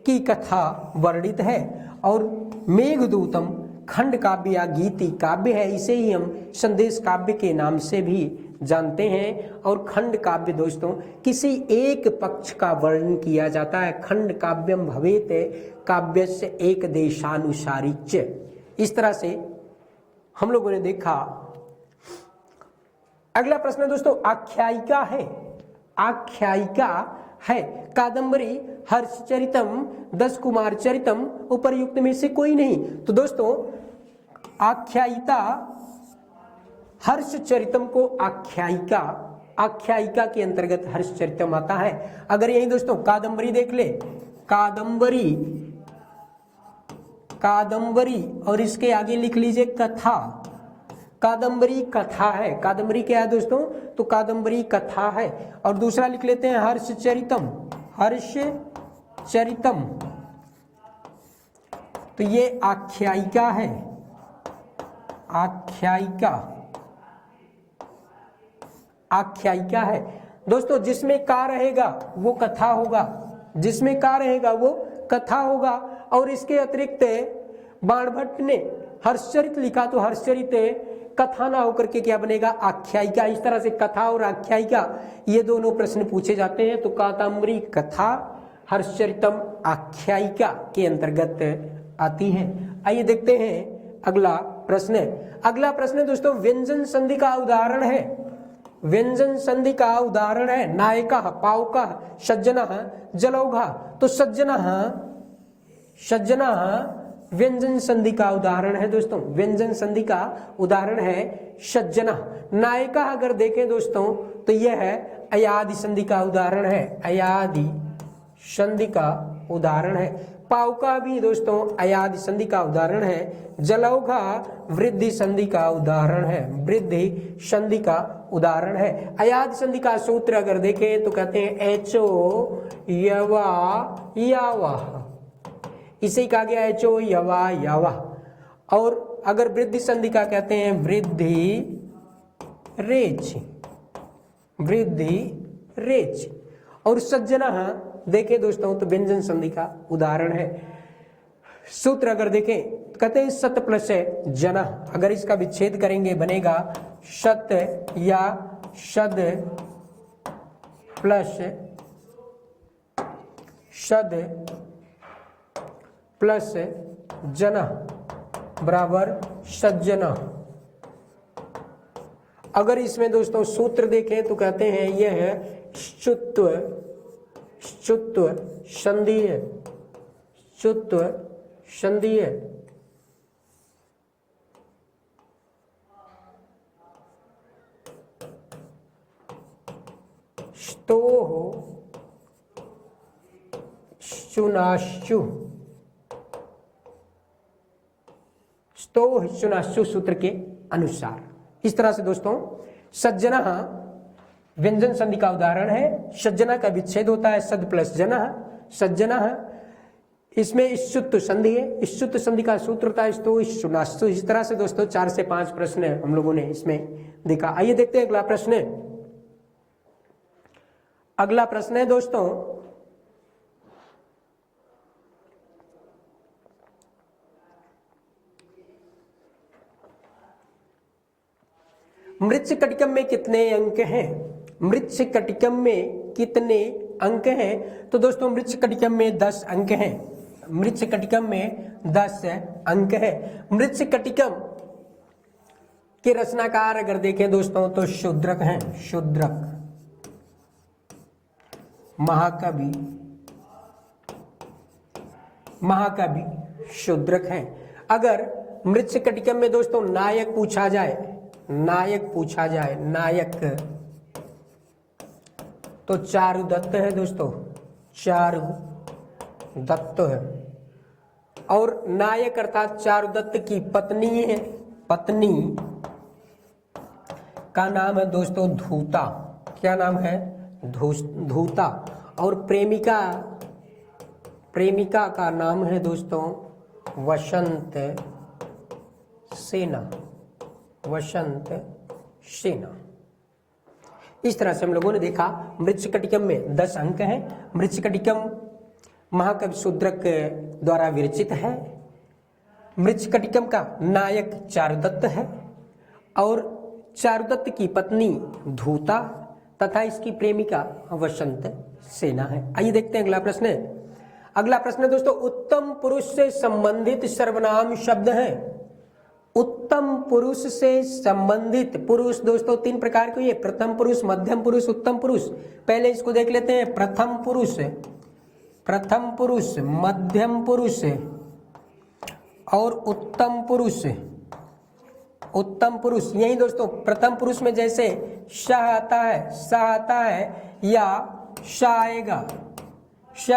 की कथा वर्णित है। और मेघदूतम खंड काव्य या गीति काव्य है, इसे ही हम संदेश काव्य के नाम से भी जानते हैं। और खंड काव्य दोस्तों किसी एक पक्ष का वर्णन किया जाता है। खंड काव्यम भवेत काव्यस्य एक देशानुसारी। इस तरह से हम लोगों ने देखा अगला प्रश्न है दोस्तों, आख्यायिका है, आख्यायिका है, कादंबरी, हर्षचरितम, 10 कुमार चरितम, उपर्युक्त में से कोई नहीं। तो दोस्तों आख्यायिका, हर्षचरितम को आख्यायिका, आख्यायिका के अंतर्गत हर्षचरितम आता है। अगर यही दोस्तों कादंबरी देख ले, कादंबरी, कादंबरी और इसके आगे लिख लीजिए कथा, कादंबरी कथा है, कादंबरी क्या है दोस्तों, तो कादंबरी कथा है। और दूसरा लिख लेते हैं हर्षचरितम, हर्षचरितम, तो ये आख्यायिका है, आख्यायिका, आख्यायिका है दोस्तों। जिसमें का रहेगा वो कथा होगा, जिसमें का रहेगा वो कथा होगा। और इसके अतिरिक्त बाणभट्ट ने हर्षचरित लिखा तो हर्षचरित कथा ना होकर के क्या बनेगा, आख्यायिका। इस तरह से कथा और आख्यायिका ये दोनों प्रश्न पूछे जाते हैं। तो कादंबरी कथा, हर्षचरितम आख्यायिका के अंतर्गत आती है। आइए देखते हैं अगला प्रश्न। अगला प्रश्न दोस्तों व्यंजन संधि का उदाहरण है, व्यंजन संधि का उदाहरण है। नायका, पावका, सज्जना, जलौघा। तो सज्जना, सज्जना व्यंजन संधि का उदाहरण है दोस्तों, व्यंजन संधि का उदाहरण है सज्जना। नायका अगर देखें दोस्तों तो यह है अयादि संधि का उदाहरण है, अयादि संधि का उदाहरण है। पावका भी दोस्तों अयादि संधि का उदाहरण है। जलौघा वृद्धि संधि का उदाहरण है, वृद्धि संधि का उदाहरण है। अयादि संधि का सूत्र अगर देखें तो कहते हैं एचो यवा यावा, इसे कहा गया एचो यवा यावा। और अगर वृद्धि संधि का कहते हैं वृद्धि रेच, वृद्धि रेच। और सज्जना देखें दोस्तों तो व्यंजन संधि का उदाहरण है। सूत्र अगर देखें कहते हैं सत प्लस जना, अगर इसका विच्छेद करेंगे बनेगा शत या शद प्लस शद प्लस जना बराबर सज्जना। अगर इसमें दोस्तों सूत्र देखें तो कहते हैं यह है शुत्व, शुत्व संधि है, शुत्व संधि है। स्तोह चुनाशु, स्तोह चुनाशु सूत्र के अनुसार। इस तरह से दोस्तों सज्जना व्यंजन संधि का उदाहरण है। सज्जना का विच्छेद होता है सद प्लस जना, सज्जना। इसमें इष्टुत्व संधि है, इष्टुत्व संधि का सूत्र होता है स्तो इष्टुनास्तु। इस तरह से दोस्तों 4 से 5 प्रश्न हम लोगों ने इसमें देखा। आइए देखते हैं अगला प्रश्न। अगला प्रश्न है दोस्तों मृच्छकटिकम में कितने अंक हैं, मृच्छकटिकम में कितने अंक हैं। तो दोस्तों मृच्छकटिकम में 10 अंक हैं, मृच्छकटिकम में 10 अंक है। मृच्छकटिकम के रचनाकार अगर देखें दोस्तों तो शूद्रक हैं, शूद्रक, महाकवि, महाकवि शूद्रक हैं। अगर मृच्छकटिकम में दोस्तों नायक पूछा जाए, नायक पूछा जाए, नायक तो चारुदत्त है दोस्तों, चारुदत्त है। और नायक अर्थात चारुदत्त की पत्नी है, पत्नी का नाम है दोस्तों धूता। क्या नाम है, धूता। और प्रेमिका, प्रेमिका का नाम है दोस्तों वसंत सेना, वसंत सेना। इस तरह से हम लोगों ने देखा मृच्छकटिकम में 10 अंक हैं। मृच्छकटिकम महाकवि शूद्रक द्वारा विरचित है। मृच्छकटिकम का नायक चारुदत्त है और चारुदत्त की पत्नी धूता तथा इसकी प्रेमिका वसंत सेना है। आइए देखते हैं अगला प्रश्न। अगला प्रश्न दोस्तों उत्तम पुरुष से संबंधित सर्वनाम शब्द है। उत्तम उत्तम पुरुष से संबंधित पुरुष दोस्तों तीन प्रकार के हुए, प्रथम पुरुष, मध्यम पुरुष, उत्तम पुरुष। पहले इसको देख लेते हैं। प्रथम पुरुष, मध्यम पुरुष और उत्तम पुरुष। उत्तम पुरुष यही दोस्तों, प्रथम पुरुष में जैसे श आता है, स आता है या श आएगा, श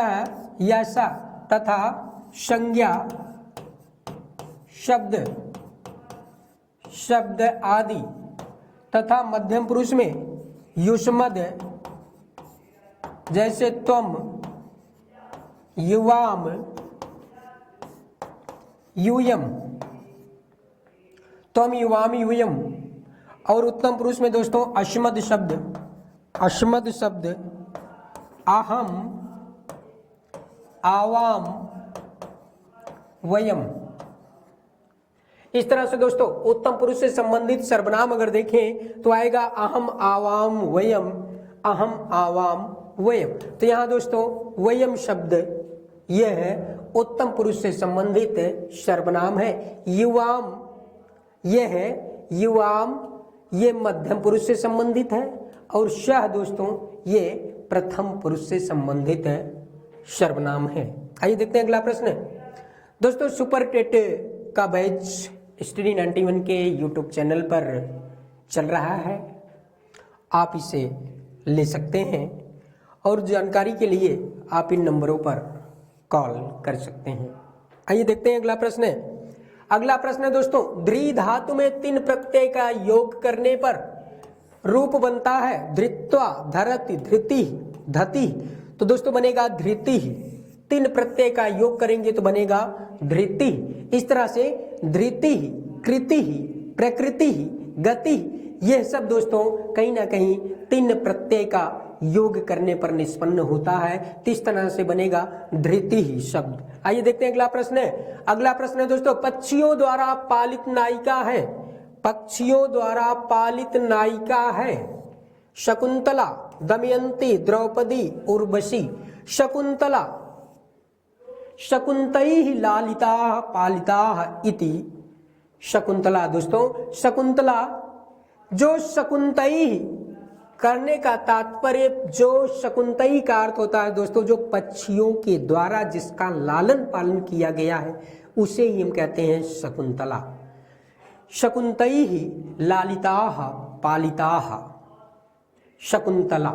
या सा, तथा संज्ञा, शब्द आदि। तथा मध्यम पुरुष में युष्मद जैसे त्वम, युवाम, यूयम, त्वम युवाम यूयम। और उत्तम पुरुष में दोस्तों अश्मद शब्द, अहम, आवाम, वयम। इस तरह से दोस्तों उत्तम पुरुष से संबंधित सर्वनाम अगर देखें तो आएगा अहम, आवाम, वयम, अहम, आवाम, वयम। तो यहां दोस्तों वयम शब्द यह है उत्तम पुरुष से संबंधित सर्वनाम है। युवाम यह है, युवाम ये मध्यम पुरुष से संबंधित है, और शह दोस्तों ये प्रथम पुरुष से संबंधित सर्वनाम है। आइए देखते हैं अगला प्रश्न। दोस्तों सुपर टेट का बैच स्टडी 91 के यूट्यूब चैनल पर चल रहा है, आप इसे ले सकते हैं और जानकारी के लिए आप इन नंबरों पर कॉल कर सकते हैं। आइए देखते हैं अगला प्रश्न। अगला प्रश्न है दोस्तों, द्रि धातु में तीन प्रत्यय का योग करने पर रूप बनता है धृत्वा, धरति, धृति, धति। तो दोस्तों बनेगा धृति। तीन प्रत्यय का योग करेंगे तो बनेगा धृति। इस तरह से धृति, कृति, प्रकृति, गति, यह सब दोस्तों कहीं ना कहीं तीन प्रत्यय का योग करने पर निष्पन्न होता है। तो इस तरह से बनेगा धृति ही शब्द। आइए देखते हैं अगला प्रश्न। अगला प्रश्न है दोस्तों, पक्षियों द्वारा पालित नायिका है, पक्षियों द्वारा पालित नायिका है शकुंतला, दमयंती, द्रौपदी, उर्वशी। शकुंतला, शकुंतैः लालिताः पालिताः इति। शकुंतला दोस्तों, शकुंतला जो शकुंतैः करने का तात्पर्य, जो शकुंतई का अर्थ होता है दोस्तों जो पक्षियों के द्वारा जिसका लालन पालन किया गया है उसे ही हम कहते हैं शकुंतला। शकुंतैः लालिताः पालिताः, शकुंतला,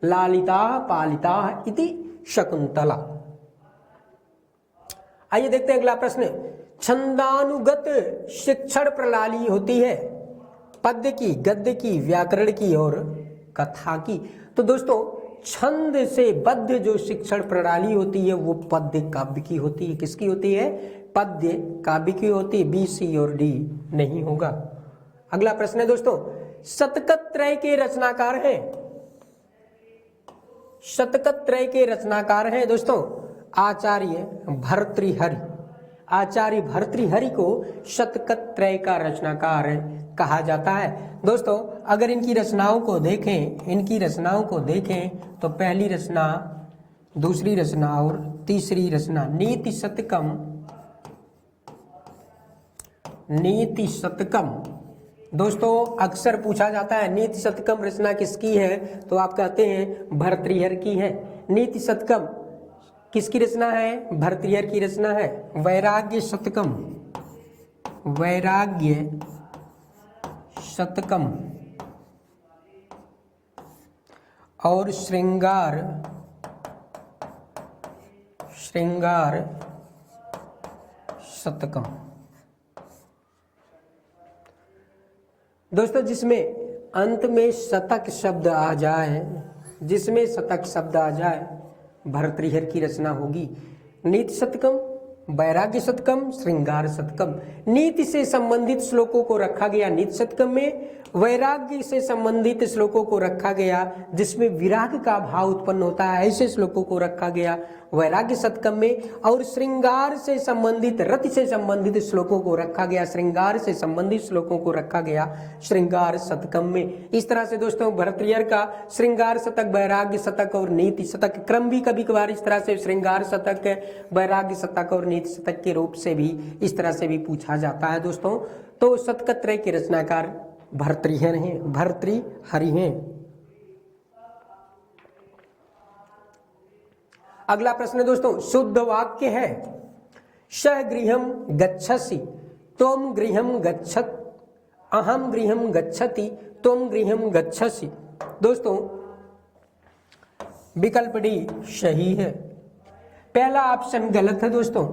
लालिताः पालिताः इति शकुंतला। आइए देखते हैं अगला प्रश्न। छंदानुगत शिक्षण प्रणाली होती है पद्य की, गद्य की, व्याकरण की और कथा की। तो दोस्तों छंद से बद्ध जो शिक्षण प्रणाली होती है वो पद्य काव्य की होती है। किसकी होती है? पद्य काव्य की होती है। बी, सी और डी नहीं होगा। अगला प्रश्न है दोस्तों, शतकत्रय के रचनाकार हैं, शतकत्रय के रचनाकार हैं दोस्तों आचार्य भर्तृहरि। आचार्य भर्तृहरि को शतकत्रय का रचनाकार कहा जाता है। दोस्तों अगर इनकी रचनाओं को देखें, इनकी रचनाओं को देखें तो पहली रचना, दूसरी रचना और तीसरी रचना नीति शतकम, नीति शतकम। दोस्तों अक्सर पूछा जाता है नीति शतकम रचना किसकी है, तो आप कहते हैं भर्तृहरि की है। नीति शतकम किसकी रचना है? भर्तृहरि की रचना है। वैराग्य शतकम, वैराग्य शतकम और श्रृंगार, श्रृंगार शतकम। दोस्तों जिसमें अंत में शतक शब्द आ जाए, जिसमें शतक शब्द आ जाए भर्तृहरि की रचना होगी। नीति शतकम, वैराग्य शतकम, श्रृंगार शतकम। नीति से संबंधित श्लोकों को रखा गया नीति शतकम में वैराग्य से संबंधित श्लोकों को रखा गया जिसमें विराग का भाव उत्पन्न होता है, ऐसे श्लोकों को रखा गया वैराग्य शतकम में। और श्रृंगार से संबंधित, रति से संबंधित श्लोकों को रखा गया, श्रृंगार से संबंधित श्लोकों को रखा गया श्रृंगार शतकम में। इस तरह से दोस्तों भर्तृहरि का श्रृंगार शतक, वैराग्य शतक और नीति शतक क्रम भी कभी कभार इस तरह से श्रृंगार शतक, वैराग्य शतक और नीति शतक के रूप से भी इस तरह से भी पूछा जाता है दोस्तों। तो शतकत्रय के रचनाकार भर्तृहरि हैं। अगला प्रश्न है दोस्तों, शुद्ध वाक्य है स गृहं गच्छसि त्वं गृहं गच्छत, अहम गृहं गच्छति त्वं गृहं गच्छसि। दोस्तों विकल्प डी सही है। पहला ऑप्शन गलत है दोस्तों,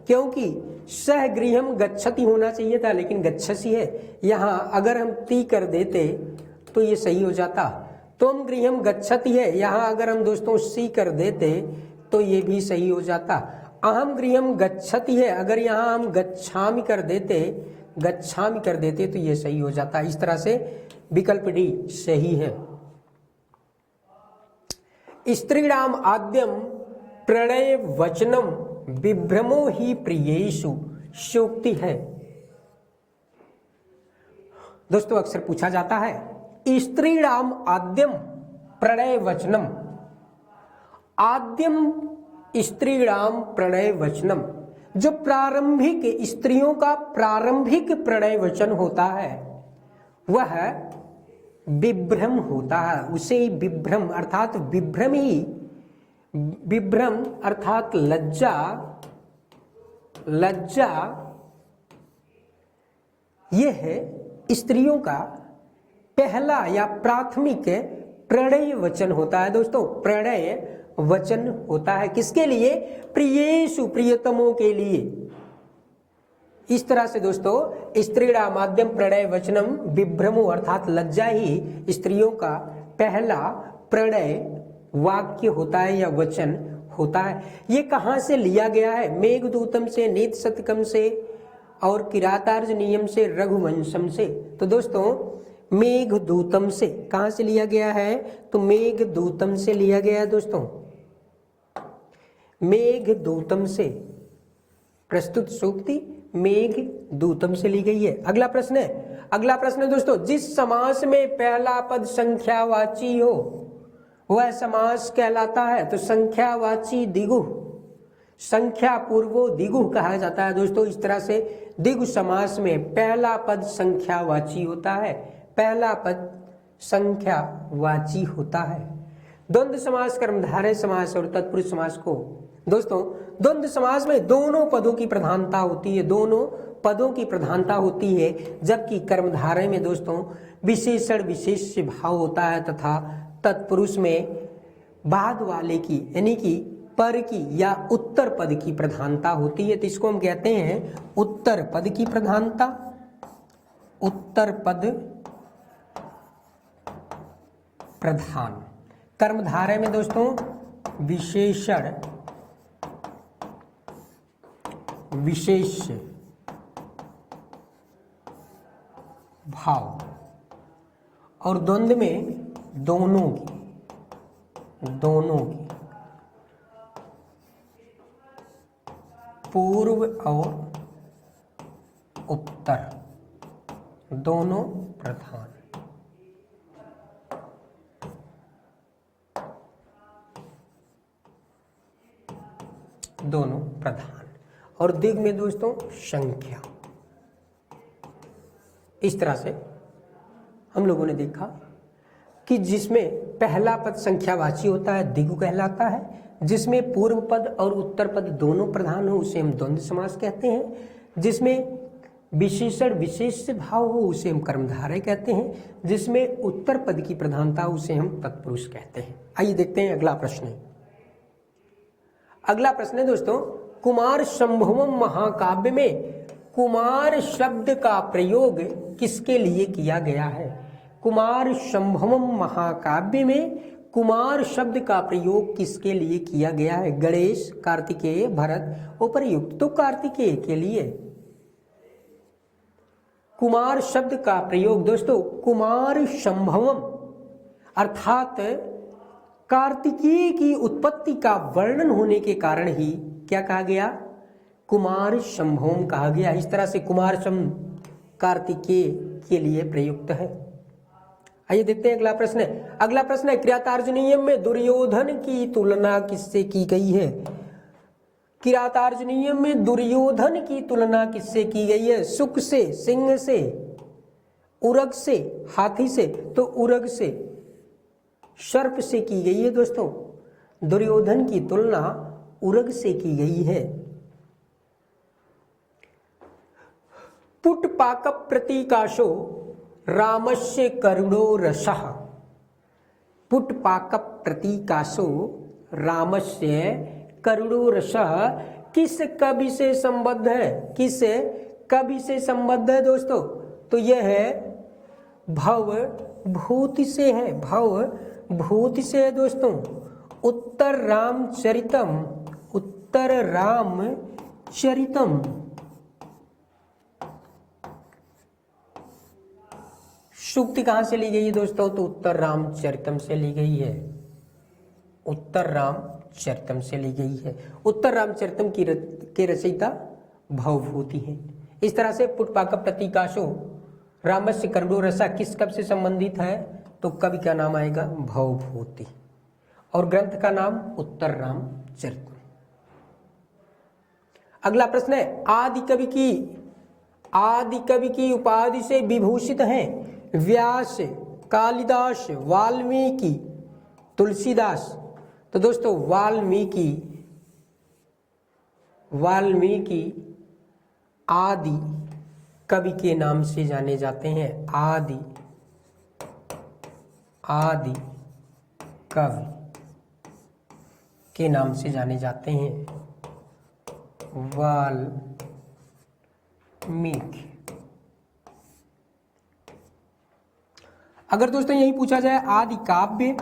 क्योंकि सह गृहम गच्छति होना चाहिए था लेकिन गच्छसि है। यहां अगर हम ती कर देते तो ये सही हो जाता। त्वं गृहम गच्छति है, यहां अगर हम दोस्तों सी कर देते तो ये भी सही हो जाता। अहम गृहम गच्छति है, अगर यहां हम गच्छामि कर देते तो ये सही हो जाता। इस तरह से विकल्प डी सही है। स्त्रीणाम आद्यम प्रणय वचनम विभ्रमो ही प्रियेषु सूक्ति है। दोस्तों अक्सर पूछा जाता है स्त्रीणाम आद्यम प्रणय वचनम, आद्यम स्त्रीणाम प्रणय वचनम, जो प्रारंभिक स्त्रियों का प्रारंभिक प्रणय वचन होता है वह विभ्रम होता है। उसे विभ्रम अर्थात विभ्रम ही, विभ्रम अर्थात लज्जा, लज्जा यह है स्त्रियों का पहला या प्राथमिक प्रणय वचन होता है दोस्तों। प्रणय वचन होता है किसके लिए? प्रियेषु, प्रियतमों के लिए। इस तरह से दोस्तों स्त्रीणा माध्यम प्रणय वचनम विभ्रमो अर्थात लज्जा ही स्त्रियों का पहला प्रणय वाक्य होता है या वचन होता है। ये कहाँ से लिया गया है? मेघदूतम से, नीति शतकम से और किरातार्ज नियम से, रघुवंशम से। तो दोस्तों मेघदूतम से कहाँ से लिया गया है? तो मेघदूतम से लिया गया है दोस्तों, मेघदूतम से प्रस्तुत सूक्ति मेघदूतम से ली गई है। अगला प्रश्न है दोस्तों, जिस समास में पहला पद संख्यावाची हो वह समास कहलाता है। तो संख्यावाची दिगु, संख्या पूर्वो दिगु कहा जाता है दोस्तों। इस तरह से दिगु समास में पहला पद संख्यावाची होता है, पहला पद संख्यावाची होता है। द्वंद्व समास, कर्मधारय समास और तत्पुरुष समास को दोस्तों द्वंद्व समास में दोनों पदों की प्रधानता होती है, दोनों पदों की प्रधानता होती है, जबकि कर्मधारय में दोस्तों विशेषण विशेष्य भाव होता है तथा तत्पुरुष में बाद वाले की यानी कि पर की या उत्तर पद की प्रधानता होती है। तो इसको हम कहते हैं उत्तर पद की प्रधानता, उत्तर पद प्रधान। कर्मधारय में दोस्तों विशेषण विशेष भाव और द्वंद्व में दोनों की पूर्व और उत्तर दोनों प्रधान। दोनों प्रधान और दिग में दोस्तों संख्या। इस तरह से हम लोगों ने देखा कि जिसमें पहला पद संख्यावाची होता है दिगु कहलाता है, जिसमें पूर्व पद और उत्तर पद दोनों प्रधान हो उसे हम द्वंद्व समास कहते हैं, जिसमें विशेषण विशेष भाव हो उसे हम कर्मधारय कहते हैं, जिसमें उत्तर पद की प्रधानता उसे हम तत्पुरुष कहते हैं। आइए देखते हैं अगला प्रश्न। अगला प्रश्न है दोस्तों, कुमार संभवम महाकाव्य में कुमार शब्द का प्रयोग किसके लिए किया गया है? कुमार संभवम महाकाव्य में कुमार शब्द का प्रयोग किसके लिए किया गया है? गणेश, कार्तिकेय, भरत, उपर्युक्त। तो कार्तिकेय के लिए। कुमार शब्द का प्रयोग दोस्तों कुमार संभवम अर्थात कार्तिकेय की उत्पत्ति का वर्णन होने के कारण ही क्या कहा गया, कुमार संभवम कहा गया। इस तरह से कुमार शब्द कार्तिकेय के लिए प्रयुक्त है। आइए देखते हैं अगला प्रश्न है। अगला प्रश्न है किरातार्जुनीयम में दुर्योधन की तुलना किससे की गई है। किरातार्जुनीयम में दुर्योधन की तुलना किससे की गई है, सुक से, सिंह से, उरग से, हाथी से। तो उरग से, सर्प से की गई है दोस्तों। दुर्योधन की तुलना उरग से की गई है। पुटपाक प्रतीकाशो रामस्य करुणो रसः। पुटपाक प्रतीकाशो रामस्य करुणो रसः किस कवि से संबद्ध है, किस कवि से संबद्ध है दोस्तों। तो यह है भवभूति से है, भवभूति से है दोस्तों। उत्तर रामचरितम, उत्तर रामचरितम सूक्ति कहां से ली गई है दोस्तों, तो उत्तर रामचरितम से ली गई है, उत्तर रामचरितम से ली गई है। उत्तर रामचरितम के रचयिता भवभूति हैं। इस तरह से पुटपाक प्रतीकाशो रामस्य करुणो रसा किस कवि से संबंधित है, तो कवि का नाम आएगा भवभूति और ग्रंथ का नाम उत्तर रामचरितम। अगला प्रश्न है आदि कवि की उपाधि से विभूषित हैं व्यास, कालिदास, वाल्मीकि, तुलसीदास। तो दोस्तों वाल्मीकि आदि कवि के नाम से जाने जाते हैं। आदि कवि के नाम से जाने जाते हैं वाल्मीकि। अगर दोस्तों यही पूछा जाए आदि काव्य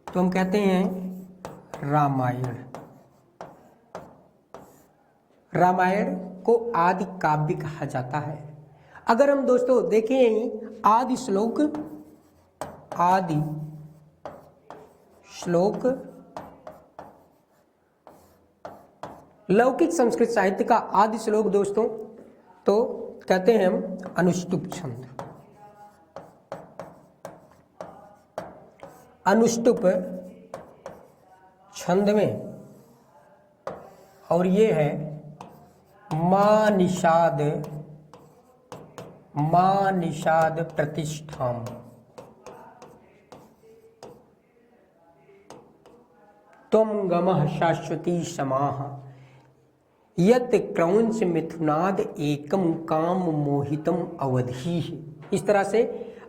तो हम कहते हैं रामायण को आदि काव्य कहा जाता है। अगर हम दोस्तों देखें यही आदि श्लोक लौकिक संस्कृत साहित्य का आदि श्लोक दोस्तों तो कहते हैं हम अनुष्टुप छंद। अनुष्टुप छंद में, और ये है मा निषाद प्रतिष्ठाम। त्वं गमः शाश्वती समाः यत् क्रौंच मिथुनाद एकम काम मोहितम अवधि। इस तरह से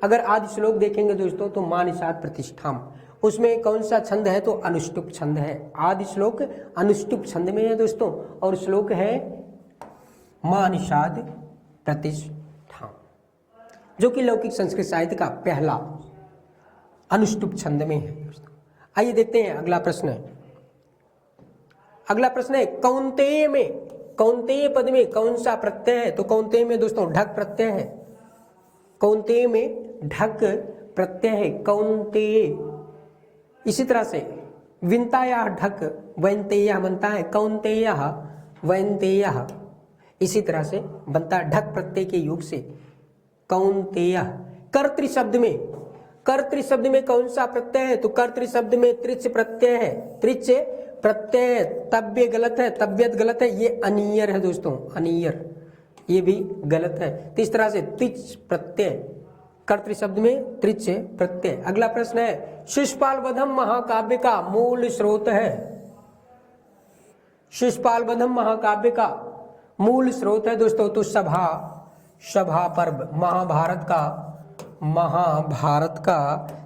अगर आदि श्लोक देखेंगे दोस्तों तो मा निषाद प्रतिष्ठाम, उसमें कौन सा छंद है, तो अनुष्टुप छंद है। आदि श्लोक अनुष्टुप छंद में है दोस्तों, और श्लोक है मा निषाद प्रतिष्ठाम, जो कि लौकिक संस्कृत साहित्य का पहला अनुष्टुप छंद में है दोस्तों। आइए देखते हैं अगला प्रश्न। अगला प्रश्न है कौंतेय पद में कौन सा प्रत्यय है, तो कौंतेय में दोस्तों ढक प्रत्यय है। कौंतेय में ढक प्रत्यय है कौंतेय। इसी तरह से विंताया ढक वैंतेय बनता है, कौंतेय वैंतेय इसी तरह से बनता है ढक प्रत्यय के योग से कौंतेय। कर्तृ शब्द में कौन सा प्रत्यय है, तो कर्तृ शब्द में त्रिच प्रत्यय है। त्रिच प्रत्यय तव्य गलत है, तव्यत गलत है, ये अनियर है दोस्तों, अनियर ये भी गलत है। तो इस तरह से त्रिच प्रत्यय, कर्तृ शब्द में त्रिच प्रत्यय। अगला प्रश्न है शिशुपाल वधम महाकाव्य का मूल स्रोत है। शिशुपाल वधम महाकाव्य का मूल स्रोत है दोस्तों तो सभा पर्व, महाभारत का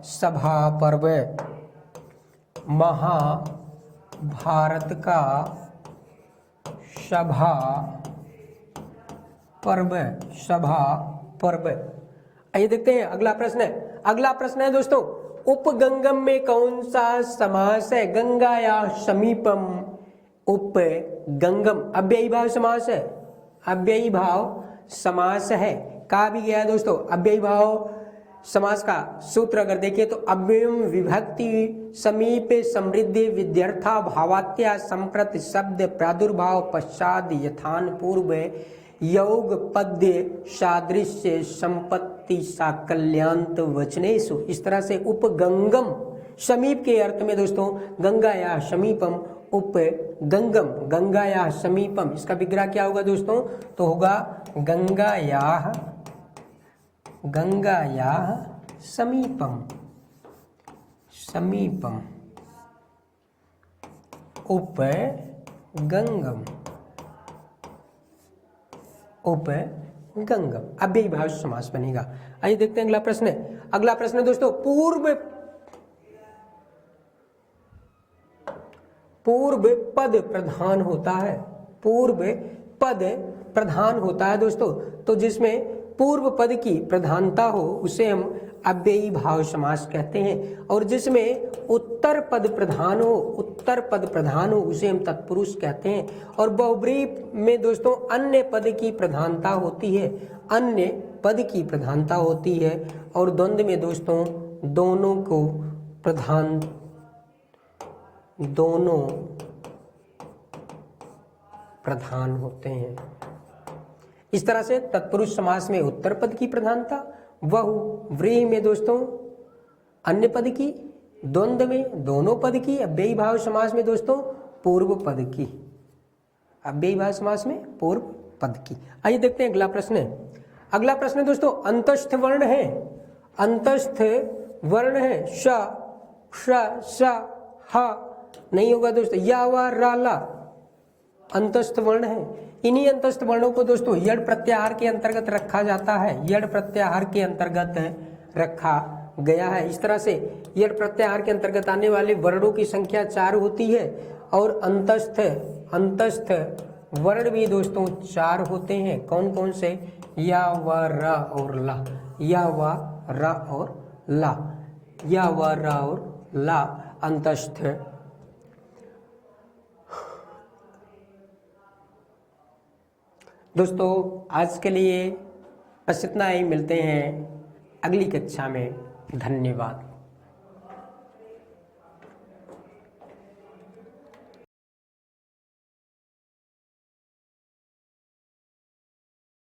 सभा पर्व, महाभारत का सभा पर्व। आइए देखते हैं अगला प्रश्न है दोस्तों उपगंगम में कौन सा समास है, गंगा या समीपम उपगंगम अव्ययी भाव समास है, अव्ययी भाव समास है। कहा भी गया है दोस्तों अव्ययी भाव समास का सूत्र अगर देखें तो अव्ययम विभक्ति समीप समृद्धि विद्यर्था भावात्या संप्रत शब्द प्रादुर्भाव पश्चात यथान पूर्व योग पद्य सादृश्य संपत्ति साकल्यांत वचनेषु। इस तरह से उपगंगम समीप के अर्थ में दोस्तों गंगा या समीपम, उपगंगम गंगा या समीपम, इसका विग्रह क्या होगा दोस्तों? तो होगा गंगा या समीपम, समीपम उपगंगम, उपगंगम अव्ययी भाव समास बनेगा। आइए देखते हैं अगला प्रश्न है। अगला प्रश्न है दोस्तों पूर्व पद प्रधान होता है, पूर्व पद प्रधान होता है दोस्तों। तो जिसमें पूर्व पद की प्रधानता हो उसे हम अव्ययी भाव समास कहते हैं, और जिसमें उत्तर पद प्रधान हो, उत्तर पद प्रधान हो उसे हम तत्पुरुष कहते हैं। और बहुब्रीहि में दोस्तों अन्य पद की प्रधानता होती है, अन्य पद की प्रधानता होती है। और द्वंद्व में दोस्तों दोनों को प्रधान, दोनों प्रधान होते हैं। इस तरह से तत्पुरुष समास में उत्तर पद की प्रधानता, बहुव्रीहि में दोस्तों अन्य पद की, द्वंद्व में दोनों पद की, अव्ययी भाव समास में दोस्तों पूर्व पद की, अव्ययी भाव समास में पूर्व पद की। आइए देखते हैं अगला प्रश्न है। अगला प्रश्न है दोस्तों अंतस्थ वर्ण है, अंतस्थ वर्ण है श, श, ह नहीं होगा दोस्तों, या वा रा ला अंतस्थ वर्ण है। इन्हीं अंतस्थ वर्णों को दोस्तों यड प्रत्याहार के अंतर्गत रखा जाता है, यड प्रत्याहार के अंतर्गत रखा गया है। इस तरह से यड प्रत्याहार के अंतर्गत आने वाले वर्णों की संख्या 4 होती है, और अंतस्थ वर्ण भी दोस्तों 4 होते हैं। कौन कौन से? या व रा और ला, या व रा और ला, या व रा और ला अंतस्थ। दोस्तों आज के लिए बस इतना ही, मिलते हैं अगली कक्षा में। धन्यवाद।